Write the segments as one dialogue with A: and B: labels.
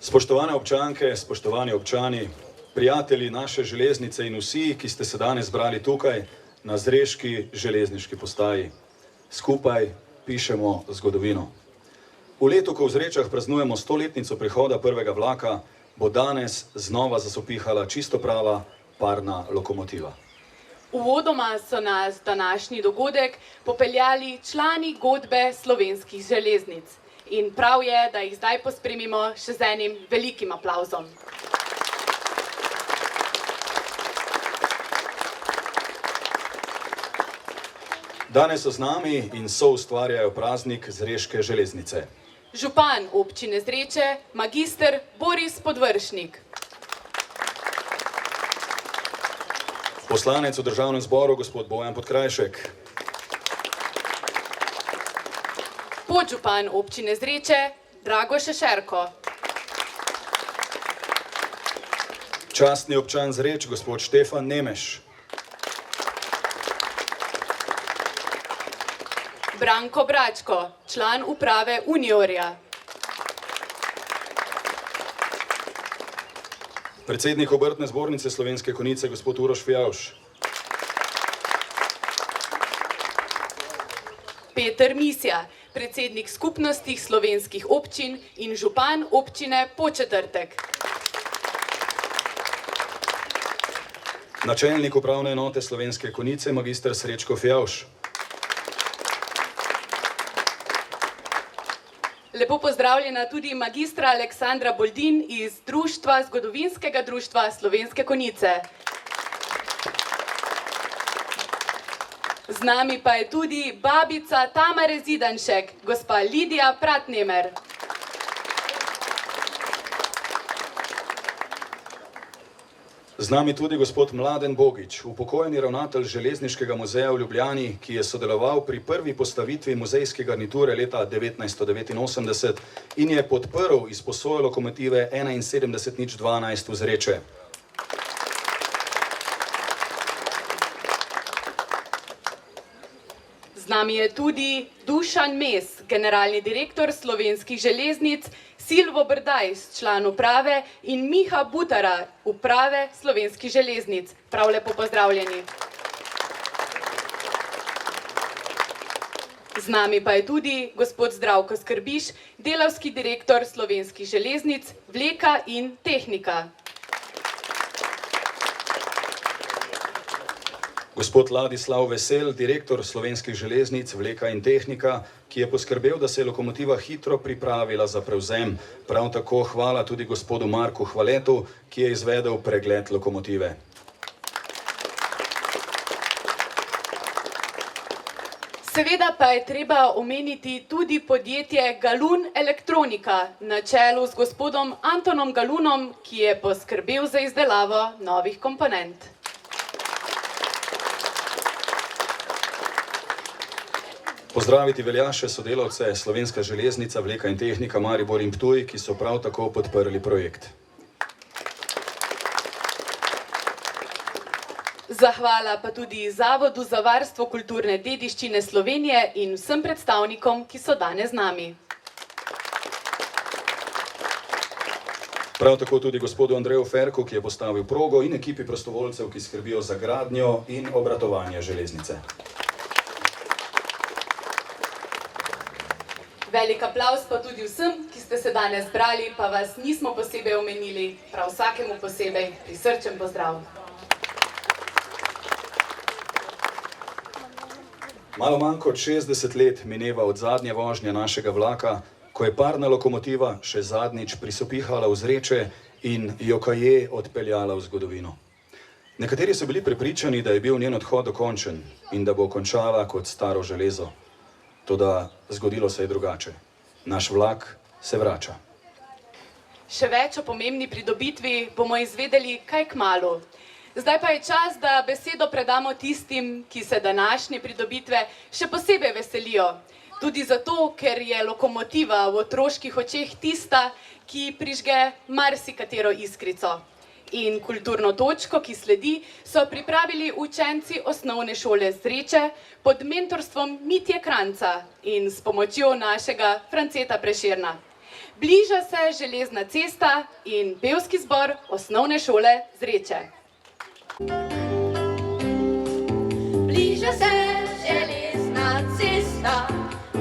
A: Spoštovane občanke, spoštovani občani, prijatelji naše železnice in vsi, ki ste se danes zbrali tukaj na zreški železniški postaji. Skupaj pišemo zgodovino. V letu, ko v Zrečah praznujemo 100-letnico prihoda prvega vlaka, bo danes znova zasopihala čisto prava parna lokomotiva.
B: Uvodoma so nas današnji dogodek popeljali člani godbe slovenskih železnic. In prav je, da jih zdaj pospremimo še z enim velikim aplavzom.
A: Danes so z nami in soustvarjajo praznik Zreške železnice.
B: Župan občine Zreče, magister Boris Podvršnik.
A: Poslanec v Državnem zboru, gospod Bojan Podkrajšek.
B: Podžupan občine Zreče, Drago Šešerko.
A: Častni občan Zreč, gospod Štefan Nemeš.
B: Branko Bračko, član uprave Uniorja.
A: Predsednik Obrtne zbornice Slovenske Konjice, gospod Uroš Fijavš.
B: Peter Misja, predsednik skupnosti slovenskih občin in župan občine Podčetrtek.
A: Načelnik upravne enote Slovenske Konjice, magister Srečko Fijavš.
B: Lepo pozdravljena tudi magistra Aleksandra Boldin iz Zgodovinskega društva Slovenske Konjice. Z nami pa je tudi babica Tamare Zidanšek, gospa Lidija Pratnemer.
A: Z nami tudi gospod Mladen Bogič, upokojeni ravnatelj Železniškega muzeja v Ljubljani, ki je sodeloval pri prvi postavitvi muzejske garniture leta 1989 in je podprl izposojo lokomotive 71012 v Zreče.
B: Z nami je tudi Dušan Mes, generalni direktor Slovenskih železnic, Silvo Brdajs, član uprave in Miha Butara, uprave Slovenskih železnic. Prav lepo pozdravljeni. Z nami pa je tudi gospod Zdravko Skrbiš, delavski direktor Slovenskih železnic, vleka in tehnika.
A: Gospod Ladislav Vesel, direktor Slovenskih železnic, vleka in tehnika, ki je poskrbel, da se je lokomotiva hitro pripravila za prevzem. Prav tako hvala tudi gospodu Marku Hvaletu, ki je izvedel pregled lokomotive.
B: Seveda pa je treba omeniti tudi podjetje Galun Elektronika na čelu z gospodom Antonom Galunom, ki je poskrbel za izdelavo novih komponent.
A: Pozdraviti velja še sodelavce Slovenska železnica, vleka in tehnika Maribor in Ptuj, ki so prav tako podprli projekt.
B: Zahvala pa tudi Zavodu za varstvo kulturne dediščine Slovenije in vsem predstavnikom, ki so danes z nami.
A: Prav tako tudi gospodu Andreju Ferku, ki je postavil progo, in ekipi prostovoljcev, ki skrbijo za gradnjo in obratovanje železnice.
B: Velik aplavz pa tudi vsem, ki ste se danes zbrali, pa vas nismo posebej omenili, prav vsakemu posebej prisrčen pozdrav.
A: Malo manj kot 60 let mineva od zadnje vožnje našega vlaka, ko je parna lokomotiva še zadnjič prisopihala v Zreče in jokaje odpeljala v zgodovino. Nekateri so bili prepričani, da je bil njen odhod dokončen in da bo končala kot staro železo. Toda zgodilo se je drugače. Naš vlak se vrača.
B: Še več o pomembni pridobitvi bomo izvedeli kaj kmalu. Zdaj pa je čas, da besedo predamo tistim, ki se današnje pridobitve še posebej veselijo. Tudi zato, ker je lokomotiva v otroških očeh tista, ki prižge marsikatero iskrico. In kulturno točko, ki sledi, so pripravili učenci osnovne šole Zreče pod mentorstvom Mitje Kranjca in s pomočjo našega Franceta Prešerna. Bliža se železna cesta in pevski zbor osnovne šole Zreče.
C: Bliža se železna cesta,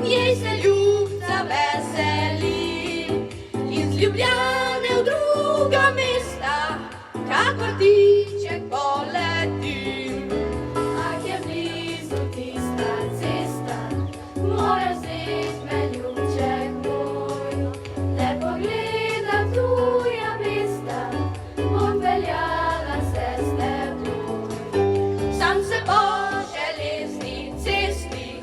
C: njej se ljubca veseli in z Ljubljane v druga mesta, kakor tiček poleti. Ak je blizu tista cesta, moraš vzeti me, ljubček moj, le pogledam tuja mesta, bom peljala se s teboj. Sam se po železni cesti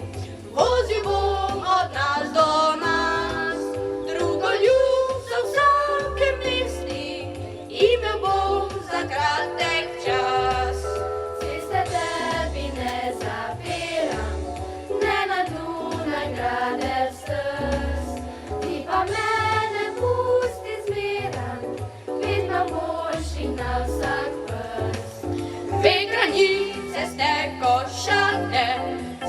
C: vozil bom od nas do nas, drugo ljubco v vsakem mesti imel bom za kratek čas. Ceste tebi ne zapiram, ne na Dunaj grade stez, ti pa mene pusti zmeran, vedno boljši na vsak prst. Dve granice ste košate,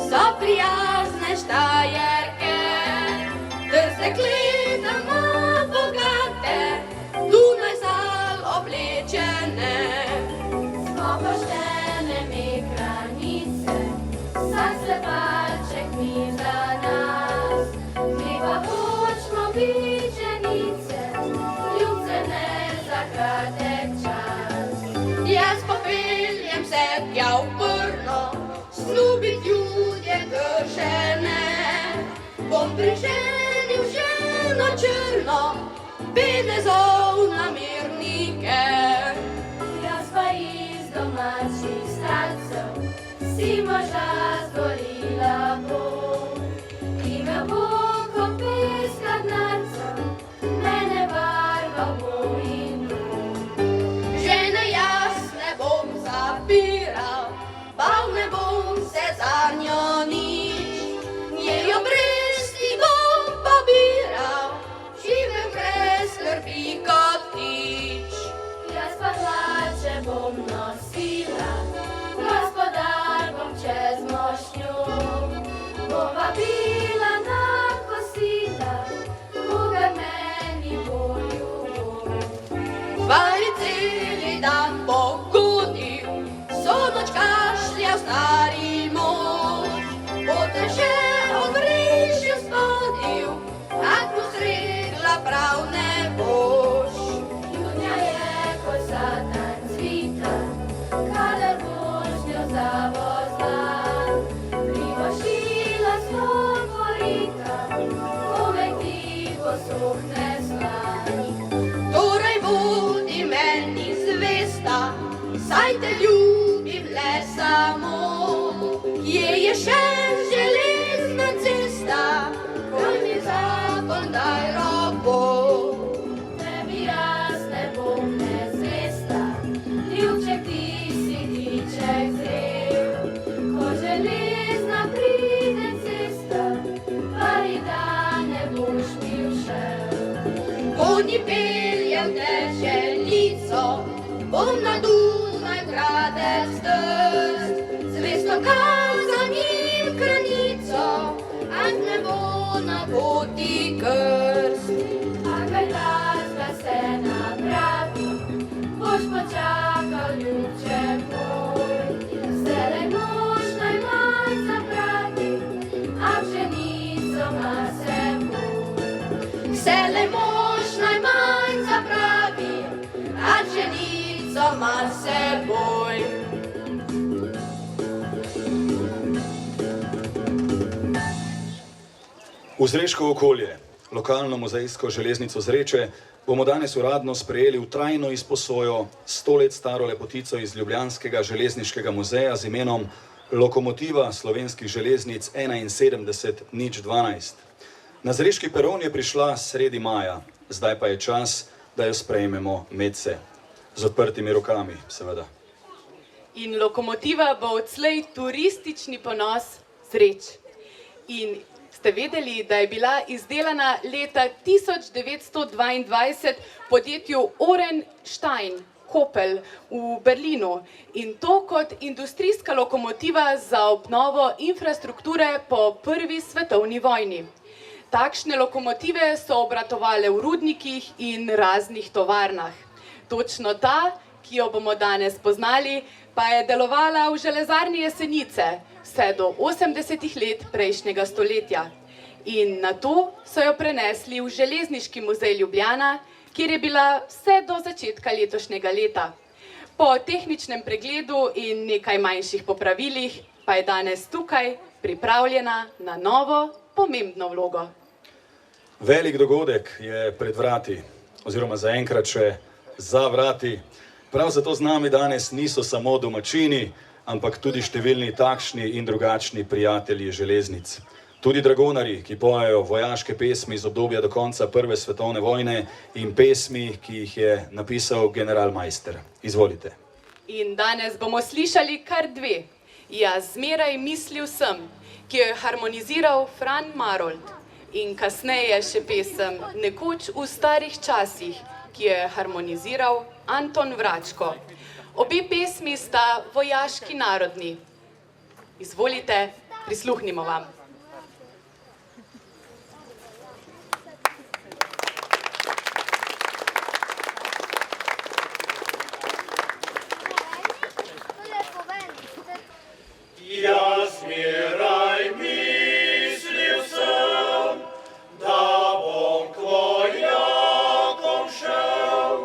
C: so prijazne Štajerke, drze gledamo bogate, Dunaj zal oblečene. Smo poštene mi granice, vsak slepaček mi za nas, mi pa hočemo biti ženice, ljubce ne za kratek čas. Jaz popeljem se tja v Brno, snubit ljudje kršene, bom priženil ženo črno, penezov namernike. Jaz pa iz domačih starcev si moža zgorila bom, imel bom ko peska dnarcev, mene barva bo in bom. Žene jaz ne bom zapiral, bal ne bom se za njo nič, njej obresti bom pobiral, živim brez skrbi kot ptič. Jaz pa hlače bom nosila, gospodar bom čez mošnjo, bom vabila na kosila, koga meni bo ljubo. Bari celi dan pogodil, so noč kašljal stari mož, potem še obrešil spodil, ak mu sregla prav ne boš. Junija je ko satan cvita, kadar božnjo zavozdan, privošila smo korita, komaj ti posuhne slani. Torej bodi meni zvesta, saj te ljubim le samo, kje je še železna cesta, koj mi zakon daj roko. Tebi jaz ne bom nezvesta, ljubček ti si tiček zrel, ko železna pride cesta, vari da ne boš mi všel. Oni peljem te želico, bom na Dunaj grade stez, zvesto kazam jim kranico, ak ne bo na poti krst. A kaj glasba se napravi, boš počakal ljubček moj, vselej mož najmanj zapravi, ak ženico ima seboj. Vselej mož najmanj zapravi, ak ženico ima seboj.
A: V Zreško okolje, lokalno muzejsko železnico Zreče, bomo danes uradno sprejeli v trajno izposojo 100 let staro lepotico iz Ljubljanskega železniškega muzeja z imenom Lokomotiva slovenskih železnic 71-012. Na Zreški peron je prišla sredi maja, zdaj pa je čas, da jo sprejmemo medse. Z odprtimi rokami, seveda.
B: In lokomotiva bo odslej turistični ponos Zreč. In ste vedeli, da je bila izdelana leta 1922 podjetju Orenstein Kopel v Berlinu in to kot industrijska lokomotiva za obnovo infrastrukture po prvi svetovni vojni. Takšne lokomotive so obratovale v rudnikih in raznih tovarnah. Točno ta, ki jo bomo danes poznali, pa je delovala v železarni Jesenice vse do 80. let prejšnjega stoletja. In nato so jo prenesli v Železniški muzej Ljubljana, kjer je bila vse do začetka letošnjega leta. Po tehničnem pregledu in nekaj manjših popravilih pa je danes tukaj pripravljena na novo, pomembno vlogo.
A: Velik dogodek je pred vrati, oziroma zaenkrat še za vrati. Prav zato z nami danes niso samo domačini, ampak tudi številni takšni in drugačni prijatelji železnic. Tudi dragonarji, ki pojejo vojaške pesmi iz obdobja do konca Prve svetovne vojne in pesmi, ki jih je napisal generalmajster. Izvolite.
B: In danes bomo slišali kar dve. Jaz zmeraj mislil sem, ki jo je harmoniziral Fran Marolt. In kasneje še pesem Nekoč v starih časih, ki jo je harmoniziral Anton Vračko. Obe pesmi sta vojaški narodni. Izvolite, prisluhnimo vam.
D: Jaz zmeraj mislil sem, da bom k vojakom šel,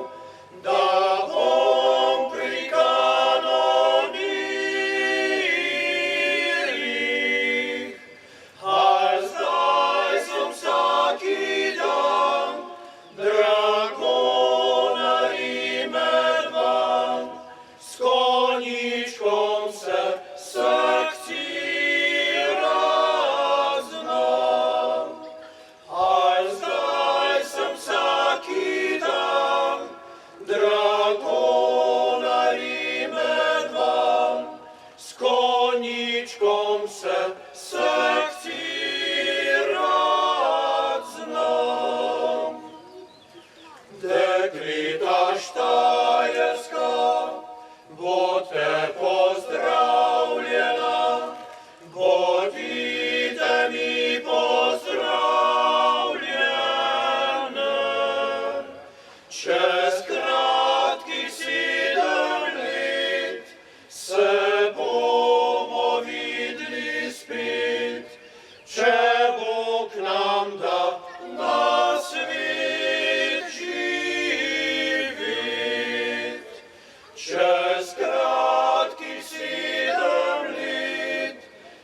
D: da bom pri kanonirjih. A zdaj sem vsaki dan dragonarji med van, s konjičkom se Dekleta Štajerska, bodte pozdravljena, bodite mi pozdravljene. Čez kratkih 7 let se bomo videli spet, če bo k nam da na svet živeti. Čez kratkih 7 let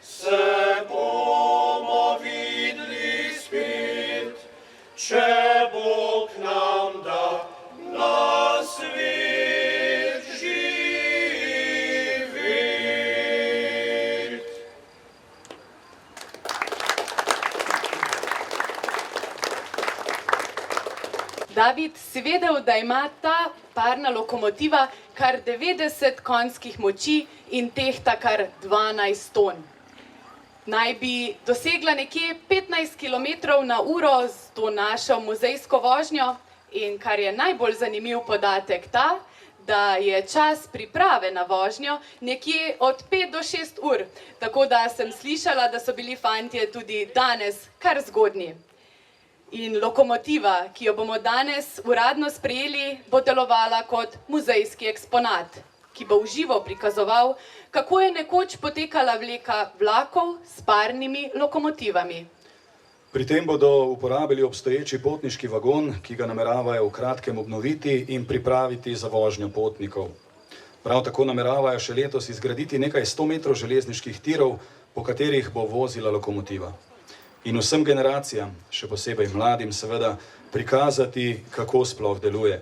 D: se bomo videli spet, če bo k nam da na svet živeti.
B: David, si vedel, da ima ta parna lokomotiva kar 90 konjskih moči in tehta kar 12 ton. Naj bi dosegla nekje 15 km/h z to našo muzejsko vožnjo in kar je najbolj zanimiv podatek ta, da je čas priprave na vožnjo nekje od 5 do 6 ur. Tako da sem slišala, da so bili fantje tudi danes kar zgodnji. In lokomotiva, ki jo bomo danes uradno sprejeli, bo delovala kot muzejski eksponat, ki bo v živo prikazoval, kako je nekoč potekala vleka vlakov s parnimi lokomotivami.
A: Pri tem bodo uporabili obstoječi potniški vagon, ki ga nameravajo v kratkem obnoviti in pripraviti za vožnjo potnikov. Prav tako nameravajo še letos izgraditi nekaj 100 metrov železniških tirov, po katerih bo vozila lokomotiva. In vsem generacijam, še posebej mladim seveda, prikazati, kako sploh deluje.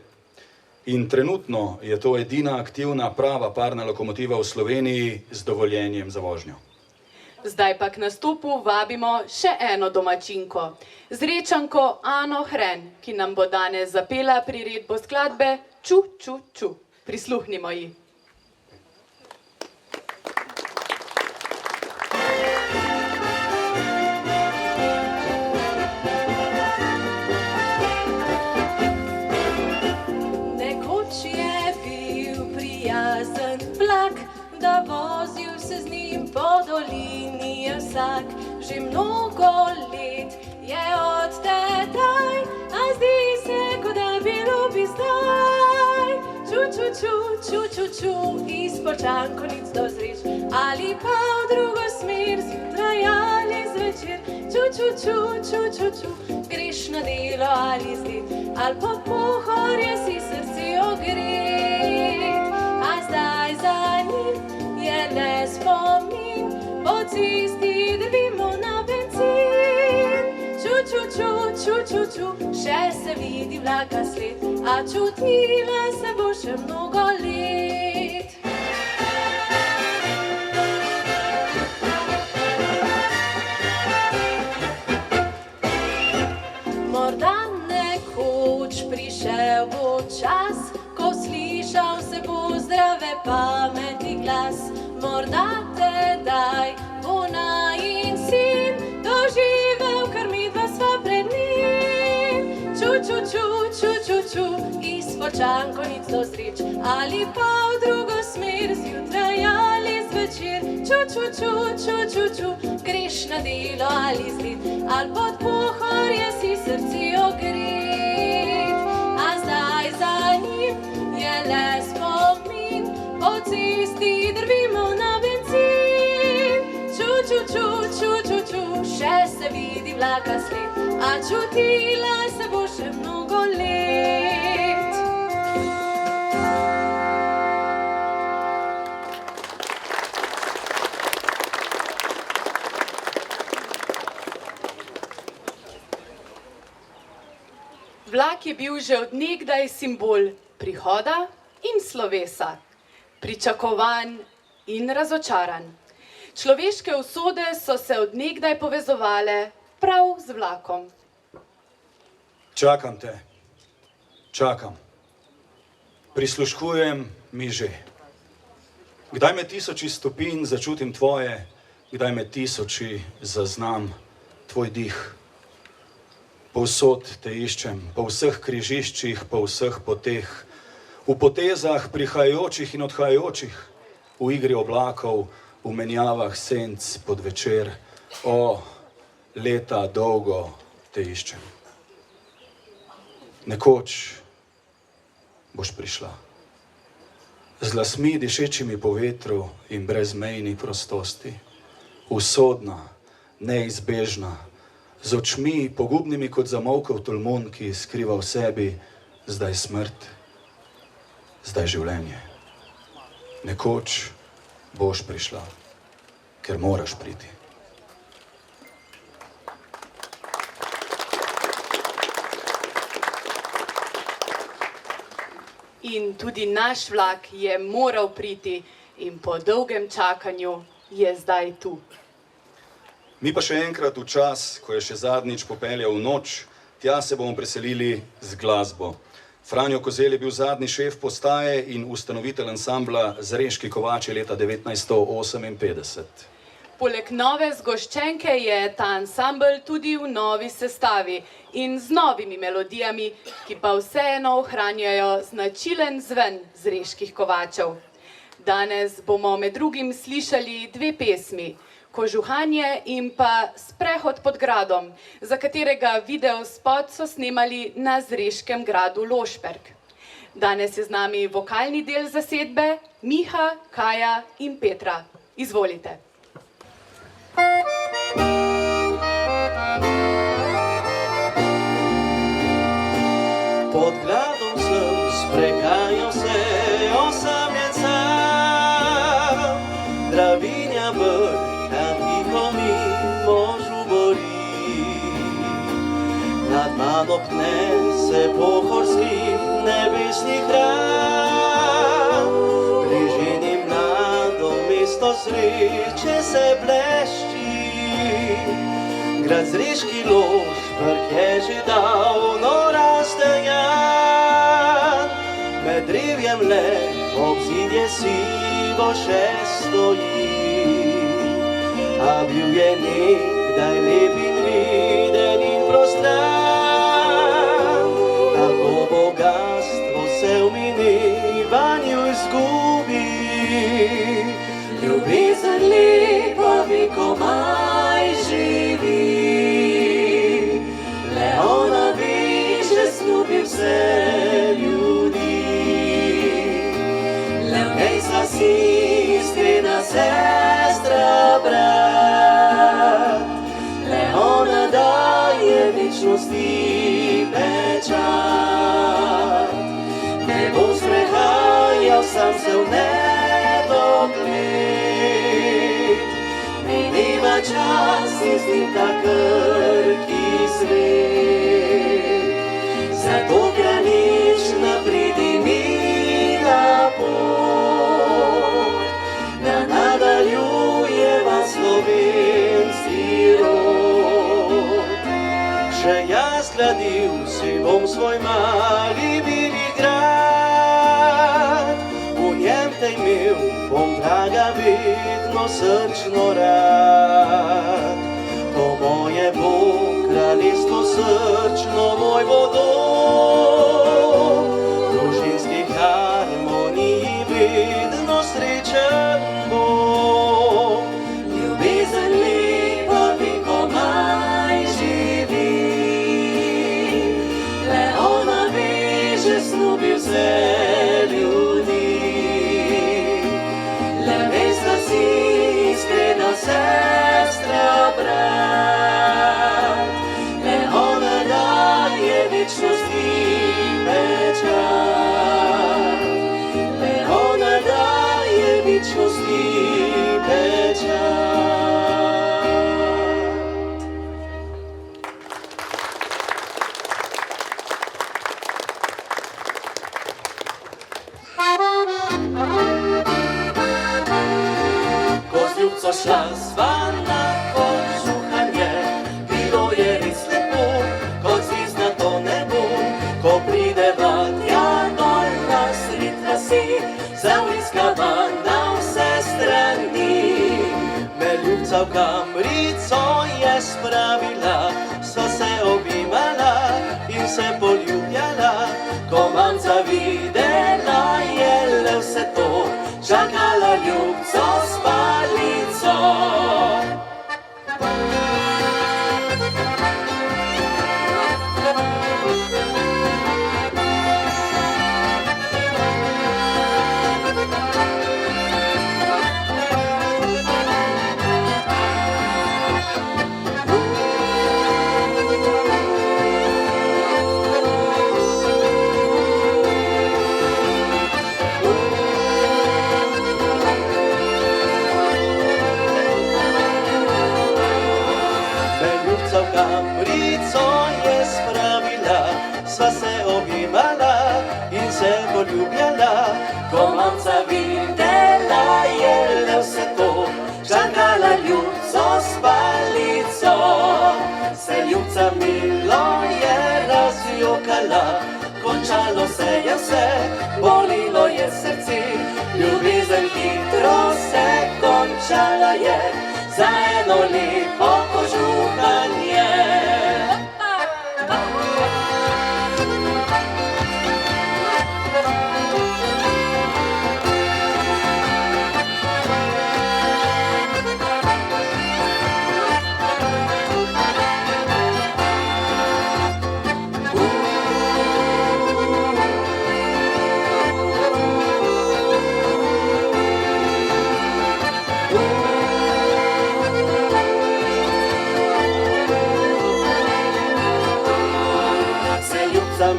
A: In trenutno je to edina aktivna prava parna lokomotiva v Sloveniji z dovoljenjem za vožnjo.
B: Zdaj pa k nastopu vabimo še eno domačinko, Zrečanko Ano Hren, ki nam bo danes zapela priredbo skladbe Ču, ču, ču. Prisluhnimo ji.
C: Da vozil se z njim po dolini je vsak, že mnogo let je izpod čankonic dozreč, ali pa v drugo smer, zjutraj ali zvečer. Greš na delo ali zdaj, ali pa pohorje si srce ogret. A zdaj za njim je le spomin, po cesti drvimo na bencin. Še se vidi vlaka sled, a čutila se bo še mnogo let. Morda nekoč prišel bo čas, ko slišal se bo zdrave pameti glas. Morda tedaj bo najin sin doživel, kar midva sva pred njim. Izpod čankonic dozreč, ali pa v drugo smer, zjutraj ali zvečer. Greš na delo ali zdaj, ali pod pohorje si srce ogret. A zdaj za njim je le spomin, po cesti drvimo na bencin. Še se vidi vlaka sled, a čutila se bo še mnogo let.
B: Vlak je bil že od nekdaj simbol prihoda in slovesa, pričakovan in razočaran. Človeške usode so se od nekdaj povezovale prav z vlakom.
A: Čakam te, čakam. Prisluškujem mi že. Kdaj me tisoči stopinj začutim tvoje, kdaj me tisoči zaznam tvoj dih. Povsod te iščem, po vseh križiščih, po vseh poteh, v potezah prihajajočih in odhajajočih, v igri oblakov, v menjavah senc pod večer. O, leta dolgo te iščem. Nekoč boš prišla. Z lasmi dišečimi po vetru in brezmejni prostosti. Usodna, neizbežna, z očmi pogubnimi kot zamolkov tolmun, ki skriva v sebi zdaj smrt, zdaj življenje. Nekoč boš prišla, ker moraš priti.
B: In tudi naš vlak je moral priti in po dolgem čakanju je zdaj tu.
A: Mi pa še enkrat v čas, ko je še zadnjič popeljal v noč, tja se bomo preselili z glasbo. Franjo Kozelj je bil zadnji šef postaje in ustanovitelj ansambla Zreški kovači leta 1958.
B: Poleg nove zgoščenke je ta ansambl tudi v novi sestavi in z novimi melodijami, ki pa vseeno ohranjajo značilen zven Zreških kovačev. Danes bomo med drugim slišali dve pesmi, Kožuhanje in pa Sprehod pod gradom, za katerega videospot so snemali na Zreškem gradu Lošperk. Danes je z nami vokalni del zasedbe Miha, Kaja in Petra. Izvolite.
E: Pod gradom sem sprehajal se osamljen sam, dravinja brka tiho mimo žubori. Nad mano pne se pohorski nebesni hram, bližini mlado mesto sreče se blešči. Grad Zreški Lošperk je že davno razdejan, med drevjem le obzidje sivo še stoji. A bil je nekdaj lep in viden in prostran, tako bogatstvo se v minevanju izgubi. Ljubezen lepa vekomaj živi, le ona ve, že snubi vse ljudi. se v nedogled. Mineva čas in z njim ta krhki svet. Zato granična pridi mi na pot, da nadaljujeva slovenski rod. Še jaz gradil si bom svoj mali mili grad, v njem te imel bom draga vedno srčno rad. To moje bo kraljestvo srčno, moj bo dom, družinski harmoniji vedno srečen bom. Ljubezen lepa vekomaj živi, le ona veže snubi vse ljudi. Le veš, da si iskrena sestra, brat, le ona daje večnosti pečat, le ona daje večnosti pečat. Ko z ljubco šla sva na končuhanje, bilo je res lepo, kot zvizda to nebo. Ko prideva tja dol na sred vasi, zavriskava na vse strani. Me ljubca v kamrico je spravila, sva se obimala in se poljubljala. Ko mamca videla je le vse to, čakala ljubco s palico. Kamrico je spravila, sva se obimala in se poljubljala. Ko mamca videla je le vse to, čakala ljubco s palico. Se ljubca milo je razjokala, končalo se je vse, bolilo je srce. Ljubezen hitro se končala je, za eno lepo kožuhanje.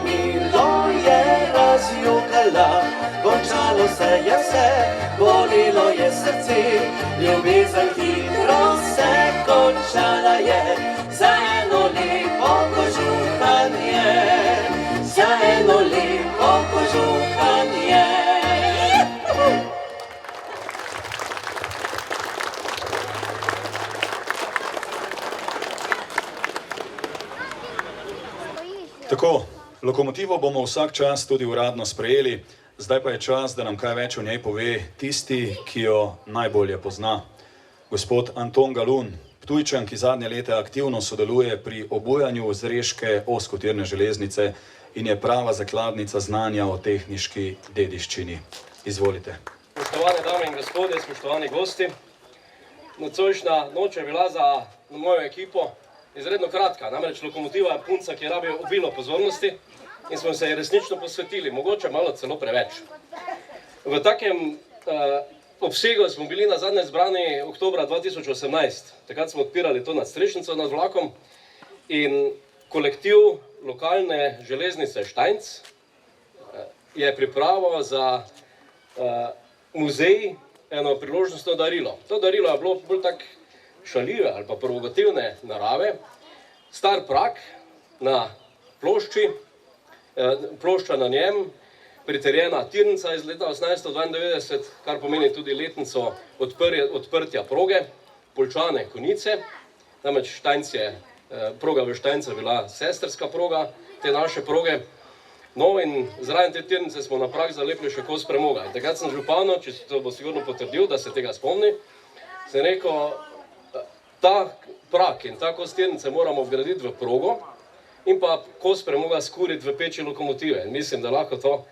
E: Milo je razjokala, končalo se je vse, bolilo je srce. Ljubezen hitro se končala je, za eno lepo kožuhanje, za eno lepo kožuhanje.
A: Tako, lokomotivo bomo vsak čas tudi uradno sprejeli, zdaj pa je čas, da nam kaj več o njej pove tisti, ki jo najbolje pozna. Gospod Anton Galun, Ptujčan, ki zadnje leta aktivno sodeluje pri obujanju zreške ozkotirne železnice in je prava zakladnica znanja o tehniški dediščini. Izvolite.
F: Spoštovane dame in gospodje, spoštovani gosti, nocojšnja noč je bila za mojo ekipo izredno kratka, namreč lokomotiva je punca, ki rabi obilo pozornosti in smo se ji resnično posvetili, mogoče malo celo preveč. V takem obsegu smo bili na zadnje zbrani oktobra 2018. Takrat smo odpirali to nadstrešnico nad vlakom in kolektiv lokalne železnice Štajnc je pripravo za muzej eno priložnostno darilo. To darilo je bilo bolj tak šaljive ali pa provokativne narave. Star prak na plošči, plošča na njem, pritrjena tirnica iz leta 1892, kar pomeni tudi letnico odprtja proge, Poljčane Konjice. Namreč Štajnc je, proga v Štajncu bila sestrska proga te naše proge. No in zraven te tirnice smo na prak zalepili še kos premoga. In takrat sem županu, če to bo sigurno potrdil, da se tega spomni, sem rekel, ta prak in ta kos tirnice moramo vgraditi v progo in pa kos premoga skuriti v peči lokomotive. In mislim, da lahko to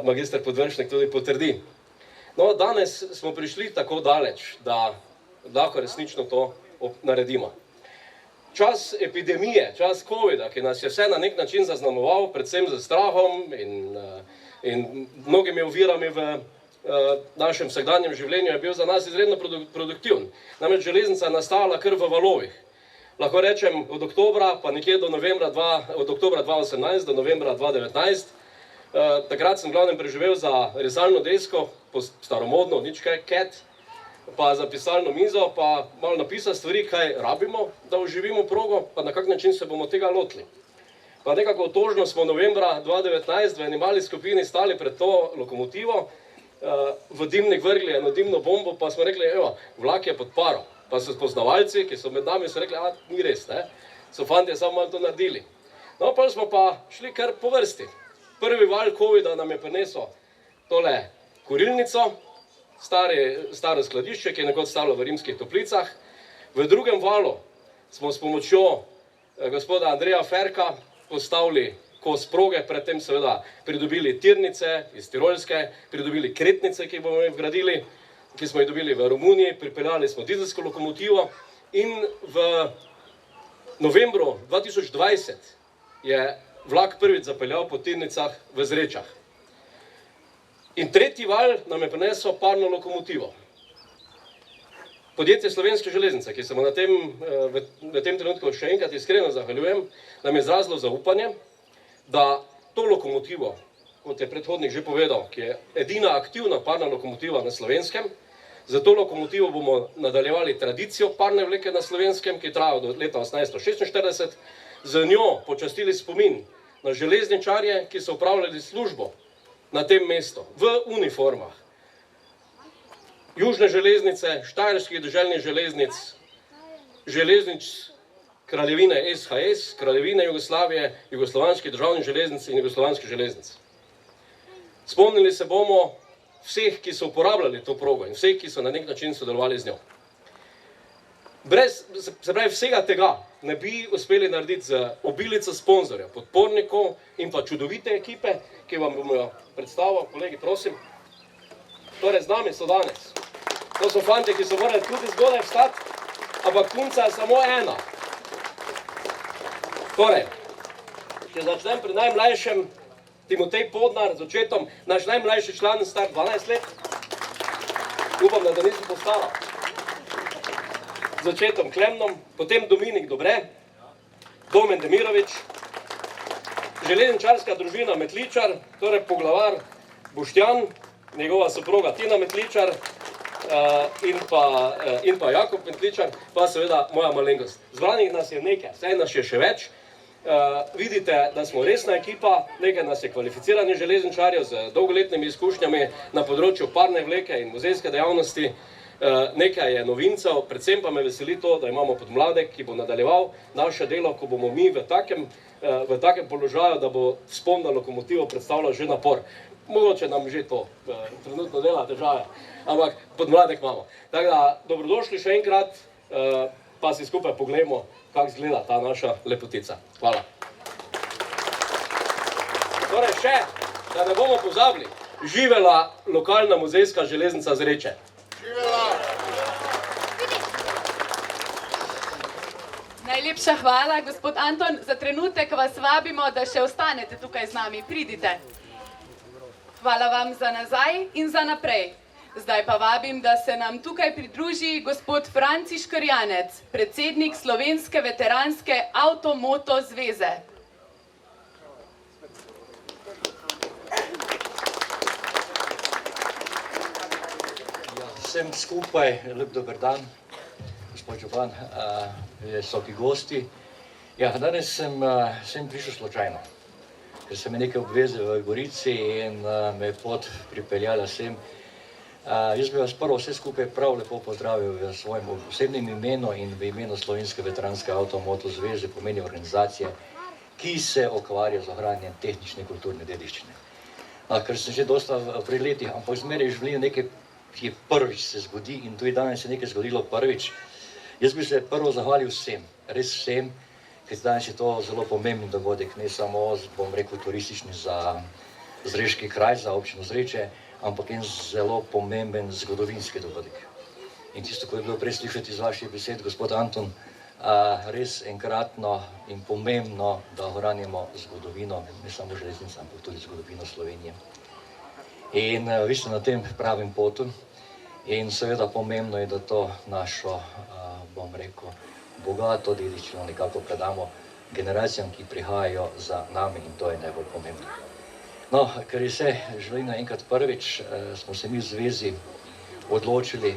F: magister Podvršnik tudi potrdi. No, danes smo prišli tako daleč, da lahko resnično to naredimo. Čas epidemije, čas covida, ki nas je vse na nek način zaznamoval, predvsem z strahom in mnogimi ovirami v našem vsakdanjem življenju, je bil za nas izredno produktiven. Namreč železnica je nastala kar v valovih. Lahko rečem od oktobra, pa nekje do novembra, od oktobra 2018 do novembra 2019. Takrat sem glavnem preživel za rezalno desko, staromodno, nič kaj, cat, pa za pisalno mizo, pa malo napisal stvari, kaj rabimo, da oživimo progo, pa na kak način se bomo tega lotili. Pa nekako otožno smo novembra 2019 v eni mali skupini stali pred to lokomotivo, v dimnik vrgli eno dimno bombo, pa smo rekli, evo, vlak je pod paro. Pa so spoznavalci, ki so med nami, so rekli, ni res, ne, so fantje samo malo to naredili. No, pa smo pa šli kar po vrsti. Prvi val covida nam je prinesel tole kurilnico, staro skladišče, ki je nekoč stalo v Rimskih Toplicah. V drugem valu smo s pomočjo gospoda Andreja Ferka postavili kos proge, predtem seveda pridobili tirnice iz Tirolske, pridobili kretnice, ki bomo vgradili, ki smo jih dobili v Romuniji, pripeljali smo dizelsko lokomotivo in v novembru 2020 je vlak prvič zapeljal po tirnicah v Zrečah. In tretji val nam je prinesel parno lokomotivo. Podjetje Slovenske železnice, ki se mu v tem trenutku še enkrat iskreno zahvaljujem, nam je izrazilo zaupanje, da to lokomotivo, kot je predhodnik že povedal, ki je edina aktivna parna lokomotiva na Slovenskem, za to lokomotivo bomo nadaljevali tradicijo parne vleke na Slovenskem, ki traja do leta 1846, z njo počastili spomin na železničarje, ki so upravljali službo na tem mestu, v uniformah. Južne železnice, štajerskih deželnih železnic, železnic kraljevine SHS, kraljevine Jugoslavije, jugoslovanskih državnih železnic in jugoslovanskih železnic. Spomnili se bomo vseh, ki so uporabljali to progo in vseh, ki so na nek način sodelovali z njo. Brez, se pravi, vsega tega ne bi uspeli narediti z obilico sponzorjev, podpornikov in pa čudovite ekipe, ki vam bomo jo predstavili. Kolegi, prosim. Torej, z nami so danes. To so fantje, ki so morali tudi zgodaj vstati, ampak punca je samo ena. Torej, če začnem pri najmlajšem, Timotej Podnar, z očetom, naš najmlajši član, star 12 let. Upam, da nisem postaral. Z očetom Klemnom, potem Dominik Dobre, Domen Demirovič, železničarska družina Metličar, torej poglavar Boštjan, njegova soproga Tina Metličar in pa Jakob Metličar, pa seveda moja malenkost. Zbranih nas je nekaj, saj nas je še več. Vidite, da smo resna ekipa, nekaj nas je kvalificiranih železničarjev z dolgoletnimi izkušnjami na področju parne vleke in muzejske dejavnosti. Nekaj je novincev, predvsem pa me veseli to, da imamo podmladek, ki bo nadaljeval naše delo, ko bomo mi v takem položaju, da bo vzpon na lokomotivo predstavljal že napor. Mogoče nam že to trenutno dela težave, ampak podmladek imamo. Tako da, dobrodošli še enkrat, pa si skupaj pogledamo, kako izgleda ta naša lepotica. Hvala. Torej še, da ne bomo pozabili, živela lokalna muzejska železnica Zreče.
B: Najlepša hvala, gospod Anton. Za trenutek vas vabimo, da še ostanete tukaj z nami. Pridite. Hvala vam za nazaj in za naprej. Zdaj pa vabim, da se nam tukaj pridruži gospod Franci Škrjanec, predsednik Slovenske veteranske Avtomoto zveze.
G: vsem skupaj, lep dober dan, gospod župan, visoki gosti. Ja, danes sem prišel slučajno, ker sem nekaj obveze v Gorici in me je pot pripeljala sem. Jaz bi vas prvo vse skupaj prav lepo pozdravil v svojem osebnem imenu in v imenu Slovenske veteranske avtomoto zveze, pomeni organizacije, ki se ukvarja z ohranjanjem tehnične in kulturne dediščine. Ker sem že dosta pri letih, ampak zmeraj želim nekaj, ki je prvič se zgodi in tudi danes se nekaj zgodilo prvič. Jaz bi se prvo zahvalil vsem, res vsem, ker danes je to zelo pomemben dogodek, ne samo, bom rekel, turistični za Zreški kraj, za občino Zreče, ampak en zelo pomemben zgodovinski dogodek. In tisto, ko je bilo prej slišati iz vaših besed, gospod Anton, res enkratno in pomembno, da ohranjamo zgodovino, ne samo železnice, ampak tudi zgodovino Slovenije. In vi ste na tem pravem potu in seveda pomembno je, da to našo, bom rekel, bogato dediščino nekako predamo generacijam, ki prihajajo za nami in to je najbolj pomembno. No, ker je vse želeno enkrat prvič, smo se mi v zvezi odločili,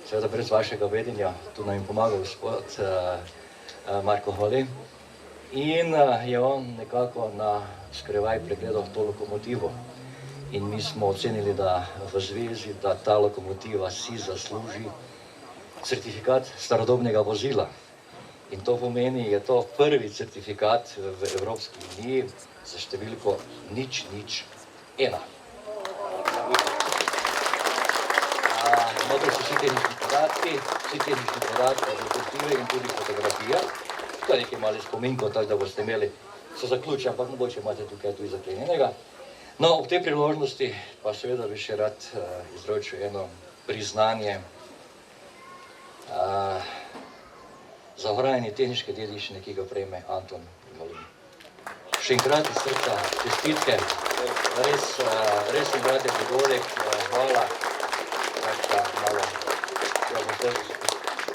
G: seveda brez vašega vedenja, tu nam je pomagal gospod Marko Hvale in je on nekako na skrivaj pregledal to lokomotivo. In mi smo ocenili, da v zvezi, da ta lokomotiva si zasluži certifikat starodobnega vozila. In to pomeni, je to prvi certifikat v Evropski uniji za številko 001. Notri so vsi tehnični podatki, lokomotive in tudi fotografija. To je nekaj mali spominko, tako da boste imeli, so zaključeni, ampak mogoče imate tukaj tudi zaklenjenega. No, ob tej priložnosti pa seveda bi še rad izročil eno priznanje za ohranjanje tehniške dediščine, ki ga prejme Anton Galun. Še enkrat iz srca čestitke, res imate dogodek, hvala, tako malo,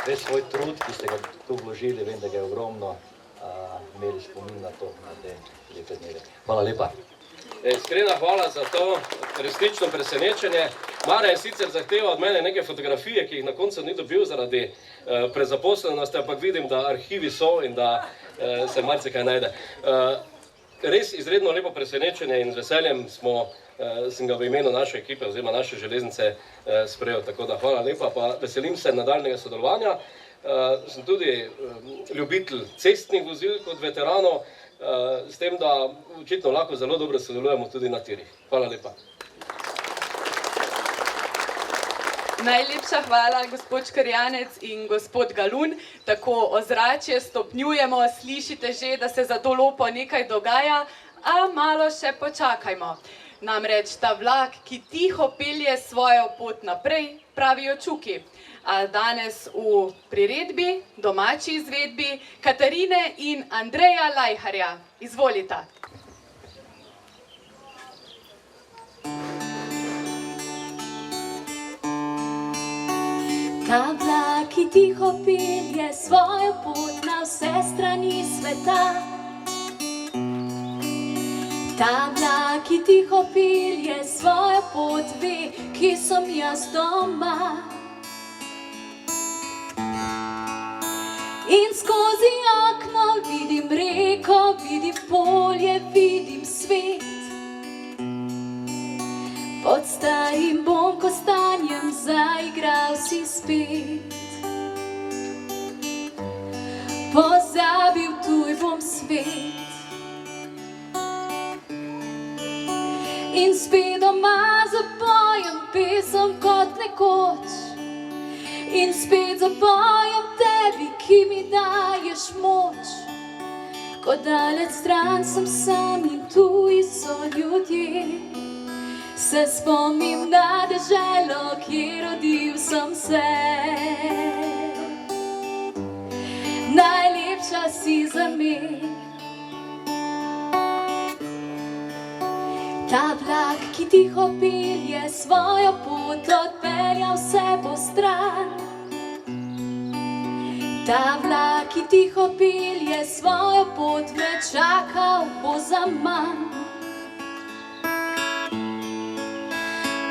G: res svoj trud, ki ste ga tu vložili, vem, da ga je ogromno imeli spomin na to, na te lepe dneve. Hvala lepa.
F: Iskrena hvala za to resnično presenečenje. Mare je sicer zahteval od mene neke fotografije, ki jih na koncu ni dobil zaradi prezaposlenosti, ampak vidim, da arhivi so in da se marsikaj najde. Res izredno lepo presenečenje in z veseljem sem ga v imenu naše ekipe oziroma naše železnice sprejel. Tako da hvala lepa, pa veselim se nadaljnega sodelovanja. Sem tudi ljubitelj cestnih vozil kot veteranov, s tem, da očitno lahko zelo dobro sodelujemo tudi na tirih. Hvala lepa.
B: Najlepša hvala, gospod Škrjanec in gospod Galun. Tako ozračje stopnjujemo, slišite že, da se za to lopo nekaj dogaja, a malo še počakajmo. Namreč ta vlak, ki tiho pelje svojo pot naprej, pravijo Čuki. A danes v priredbi, domači izvedbi, Katarine in Andreja Lajharja. Izvolita.
C: Ta vlak, ki tiho pelje svojo pot na vse strani sveta. Ta vlak, ki tiho pelje svojo pot, ve, ki sem jaz doma. In skozi okno vidim reko, vidim polje, vidim svet. Pod starim bonkostanjem zaigral si spet. Pozabil tuj bom svet. In spet doma zapojem pesem kot nekoč. In spet zapojem tebi, ki mi daješ moč. Ko daleč stran sem sam in tuji so ljudje. Se spomnim na deželo, kjer rodil sem se. Najlepša si za me. Ta vlak, ki tiho pelje svojo pot, odpelja vse po stran. Ta vlak, ki tiho pelje svojo pot, me čakal bo zaman.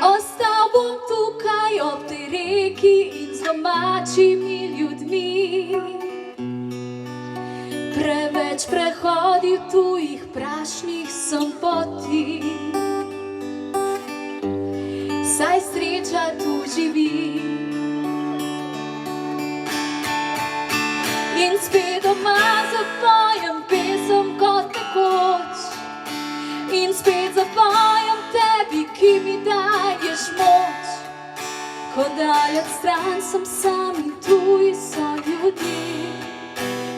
C: Ostal bom tukaj ob tej reki, reki in z domačimi ljudmi. Preveč prehodil tujih prašnih sem poti, saj sreča tu živi. In spet doma zapojem pesem kot nekoč, in spet zapojem tebi, ki mi daješ moč. Ko daleč stran sem sam in tuji so ljudje,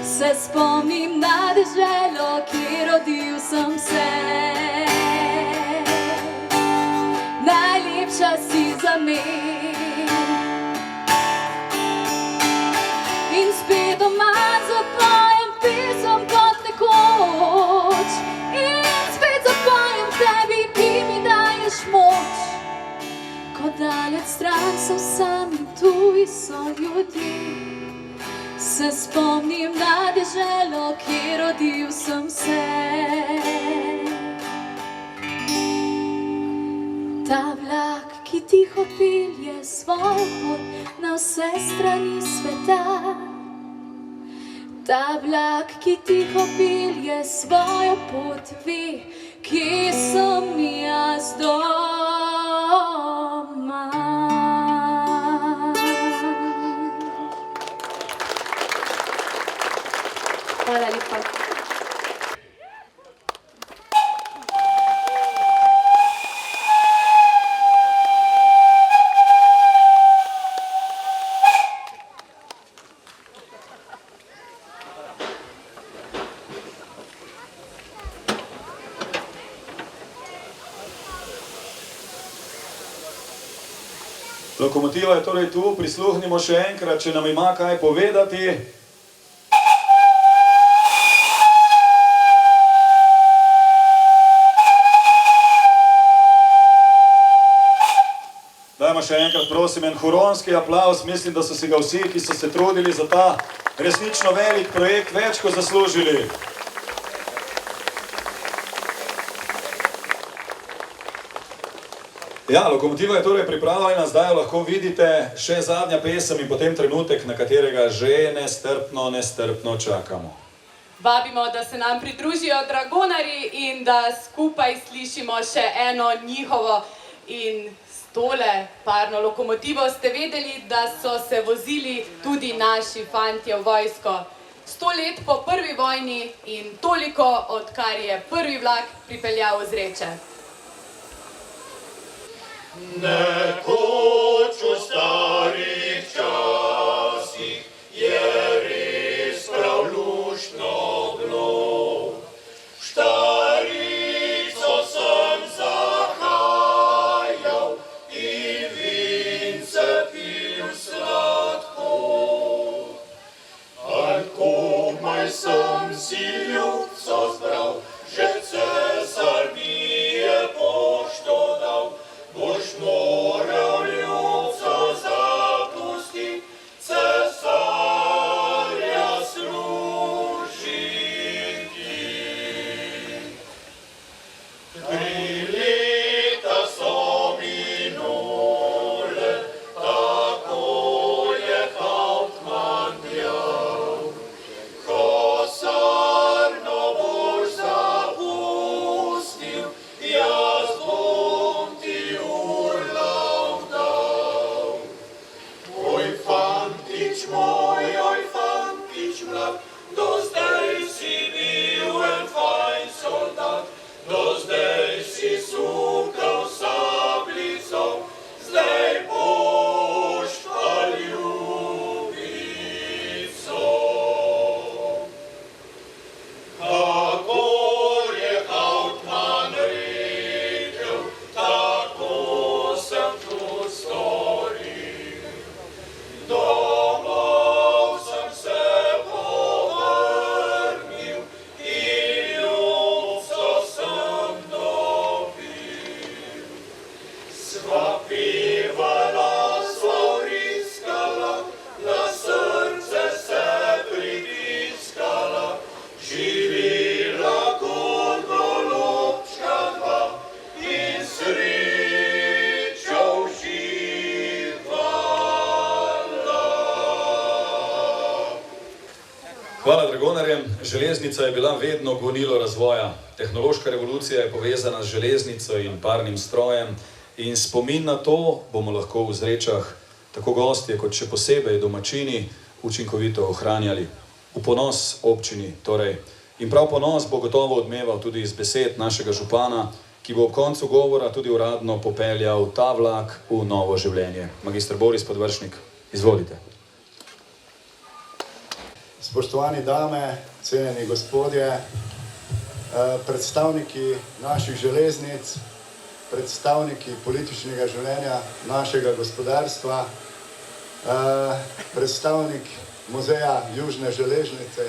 C: se spomnim na deželo, kjer rodil sem se. Najlepša si za me. In spet doma zapojem pesem kot nekoč, in spet zapojem tebi, ki mi daješ moč. Ko daleč stran sem sam in tuji so ljudje, se spomnim na deželo, kjer rodil sem se. Ta vlak, ki tiho pelje svojo pot na vse strani sveta. Ta vlak, ki tiho pelje svojo pot, ve, kje sem jaz doma. Hvala lepa.
A: Lokomotiva je torej tu, prisluhnimo še enkrat, če nam ima kaj povedati. Dajmo še enkrat, prosim, en huronski aplavz. Mislim, da so si ga vsi, ki so se trudili za ta resnično velik projekt, več kot zaslužili. Ja, lokomotiva je torej pripravljena, zdaj jo lahko vidite, še zadnja pesem in potem trenutek, na katerega že nestrpno čakamo.
B: Vabimo, da se nam pridružijo Dragonarji in da skupaj slišimo še eno njihovo. In s tole parno lokomotivo ste vedeli, da so se vozili tudi naši fantje v vojsko. 100 let po prvi vojni in toliko, odkar je prvi vlak pripeljal v Zreče.
D: Nekoč v starih časih je res prav luštno bilo. V Štarico sem zahajal in vince pil sladko. Al komaj sem si ljubco zbral, že cesar mi je pošto dal. Boš moral ljubco zapustit, cesarja služiti. 3 leta so minule, tako je Hauptmann djal. Ko sarno boš zapustil, jaz bom ti oj fantič mlad, do zdaj si bil en fajn soldat, do zdaj
A: železnica je bila vedno gonilo razvoja. Tehnološka revolucija je povezana z železnico in parnim strojem in spomin na to bomo lahko v Zrečah tako gostje kot še posebej domačini učinkovito ohranjali. V ponos občini torej. In prav ponos bo gotovo odmeval tudi iz besed našega župana, ki bo ob koncu govora tudi uradno popeljal ta vlak v novo življenje. Magister Boris Podvršnik, izvolite.
H: Spoštovani dame, cenjeni gospodje, predstavniki naših železnic, predstavniki političnega življenja našega gospodarstva, predstavnik muzeja Južne železnice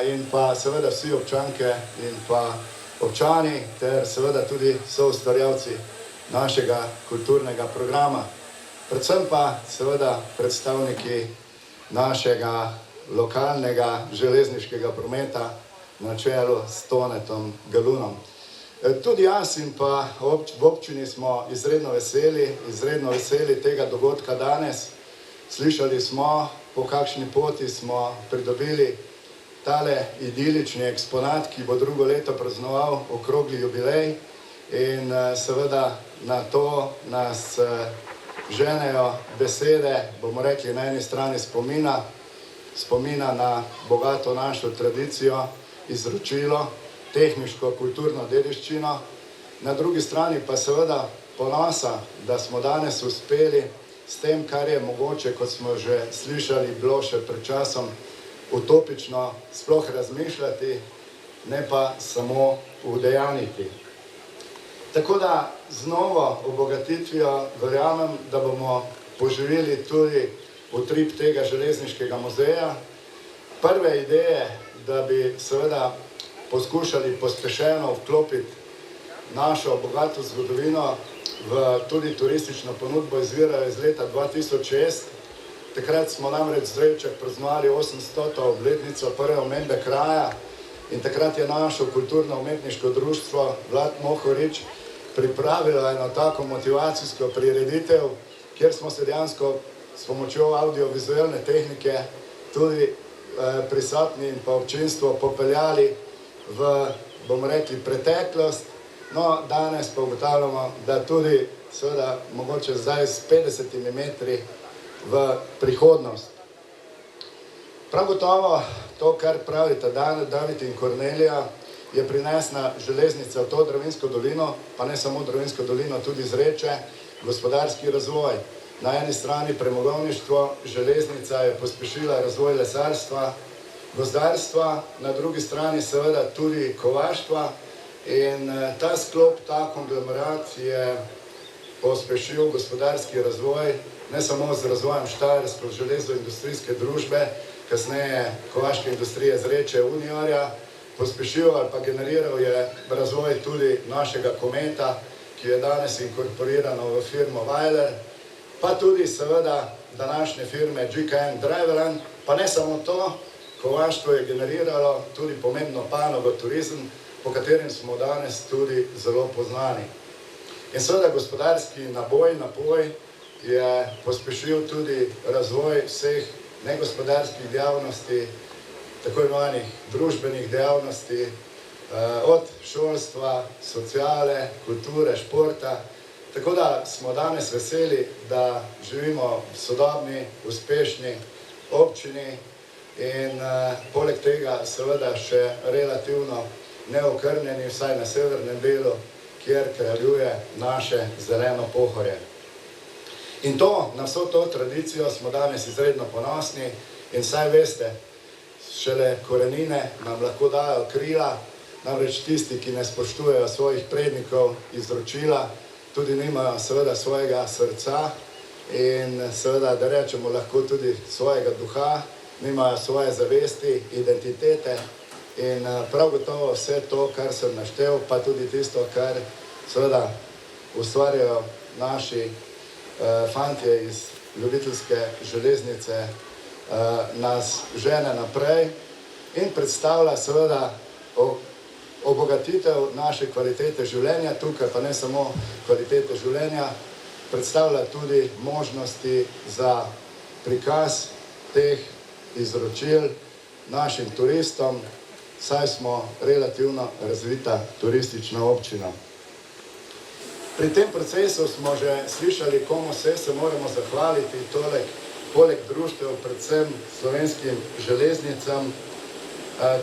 H: in pa seveda vsi občanke in pa občani ter seveda tudi soustvarjalci našega kulturnega programa. Predvsem pa seveda predstavniki našega lokalnega železniškega prometa na čelu s Tonetom Galunom. Tudi jaz in pa v občini smo izredno veseli tega dogodka danes. Slišali smo, po kakšni poti smo pridobili tale idilični eksponat, ki bo drugo leto praznoval okrogli jubilej in seveda na to nas ženejo besede, bomo rekli na eni strani spomina na bogato našo tradicijo, izročilo, tehniško, kulturno dediščino, na drugi strani pa seveda ponosa, da smo danes uspeli s tem, kar je mogoče, kot smo že slišali, bilo še pred časom utopično sploh razmišljati, ne pa samo udejaniti. Tako da z novo obogatitvijo verjamem, da bomo poživeli tudi utrip tega železniškega muzeja. Prve ideje, da bi seveda poskušali pospešeno vklopiti našo bogato zgodovino v tudi turistično ponudbo, izvirajo iz leta 2006. Takrat smo namreč v Zrečah praznovali 800. obletnico prve omembe kraja in takrat je naše kulturno-umetniško društvo Vlad Mohorič pripravilo eno tako motivacijsko prireditev, kjer smo se dejansko s pomočjo audiovizualne tehnike tudi prisotni in pa občinstvo popeljali v, bomo rekli, preteklost. No, danes pa ugotavljamo, da tudi seveda mogoče zdaj s 50 metri v prihodnost. Prav gotovo to, kar pravita David in Kornelija, je prinesla železnica v to Dravinjsko dolino, pa ne samo Dravinjsko dolino, tudi Zreče, gospodarski razvoj. Na eni strani premogovništvo, železnica je pospešila razvoj lesarstva, gozdarstva, na drugi strani seveda tudi kovaštva in ta sklop, ta konglomerat je pospešil gospodarski razvoj, ne samo z razvojem Štajerske železoindustrijske družbe, kasneje kovaške industrije Zreče Uniorja, pospešil ali pa generiral je razvoj tudi našega Kometa, ki je danes inkorporirano v firmo Weiler, pa tudi seveda današnje firme GKN Driveland, pa ne samo to, kovaštvo je generiralo tudi pomembno panogo turizem, po katerem smo danes tudi zelo poznani. In seveda gospodarski napoj je pospešil tudi razvoj vseh negospodarskih dejavnosti, tako imenovanih družbenih dejavnosti, od šolstva, sociale, kulture, športa. Tako da smo danes veseli, da živimo v sodobni, uspešni občini in poleg tega seveda še relativno neokrnjeni, vsaj na severnem delu, kjer kraljuje naše zeleno pohorje. In to, na vso to tradicijo smo danes izredno ponosni in saj veste, šele korenine nam lahko dajo krila, namreč tisti, ki ne spoštujejo svojih prednikov, izročila, tudi nimajo seveda svojega srca in seveda, da rečemo, lahko tudi svojega duha, nimajo svoje zavesti, identitete in prav gotovo vse to, kar sem naštel, pa tudi tisto, kar seveda ustvarjajo naši fantje iz ljubiteljske železnice, nas žene naprej in predstavlja seveda obogatitev naše kvalitete življenja, tukaj pa ne samo kvalitete življenja, predstavlja tudi možnosti za prikaz teh izročil našim turistom, saj smo relativno razvita turistična občina. Pri tem procesu smo že slišali, komu vse se moramo zahvaliti, poleg društev, predvsem Slovenskim železnicam,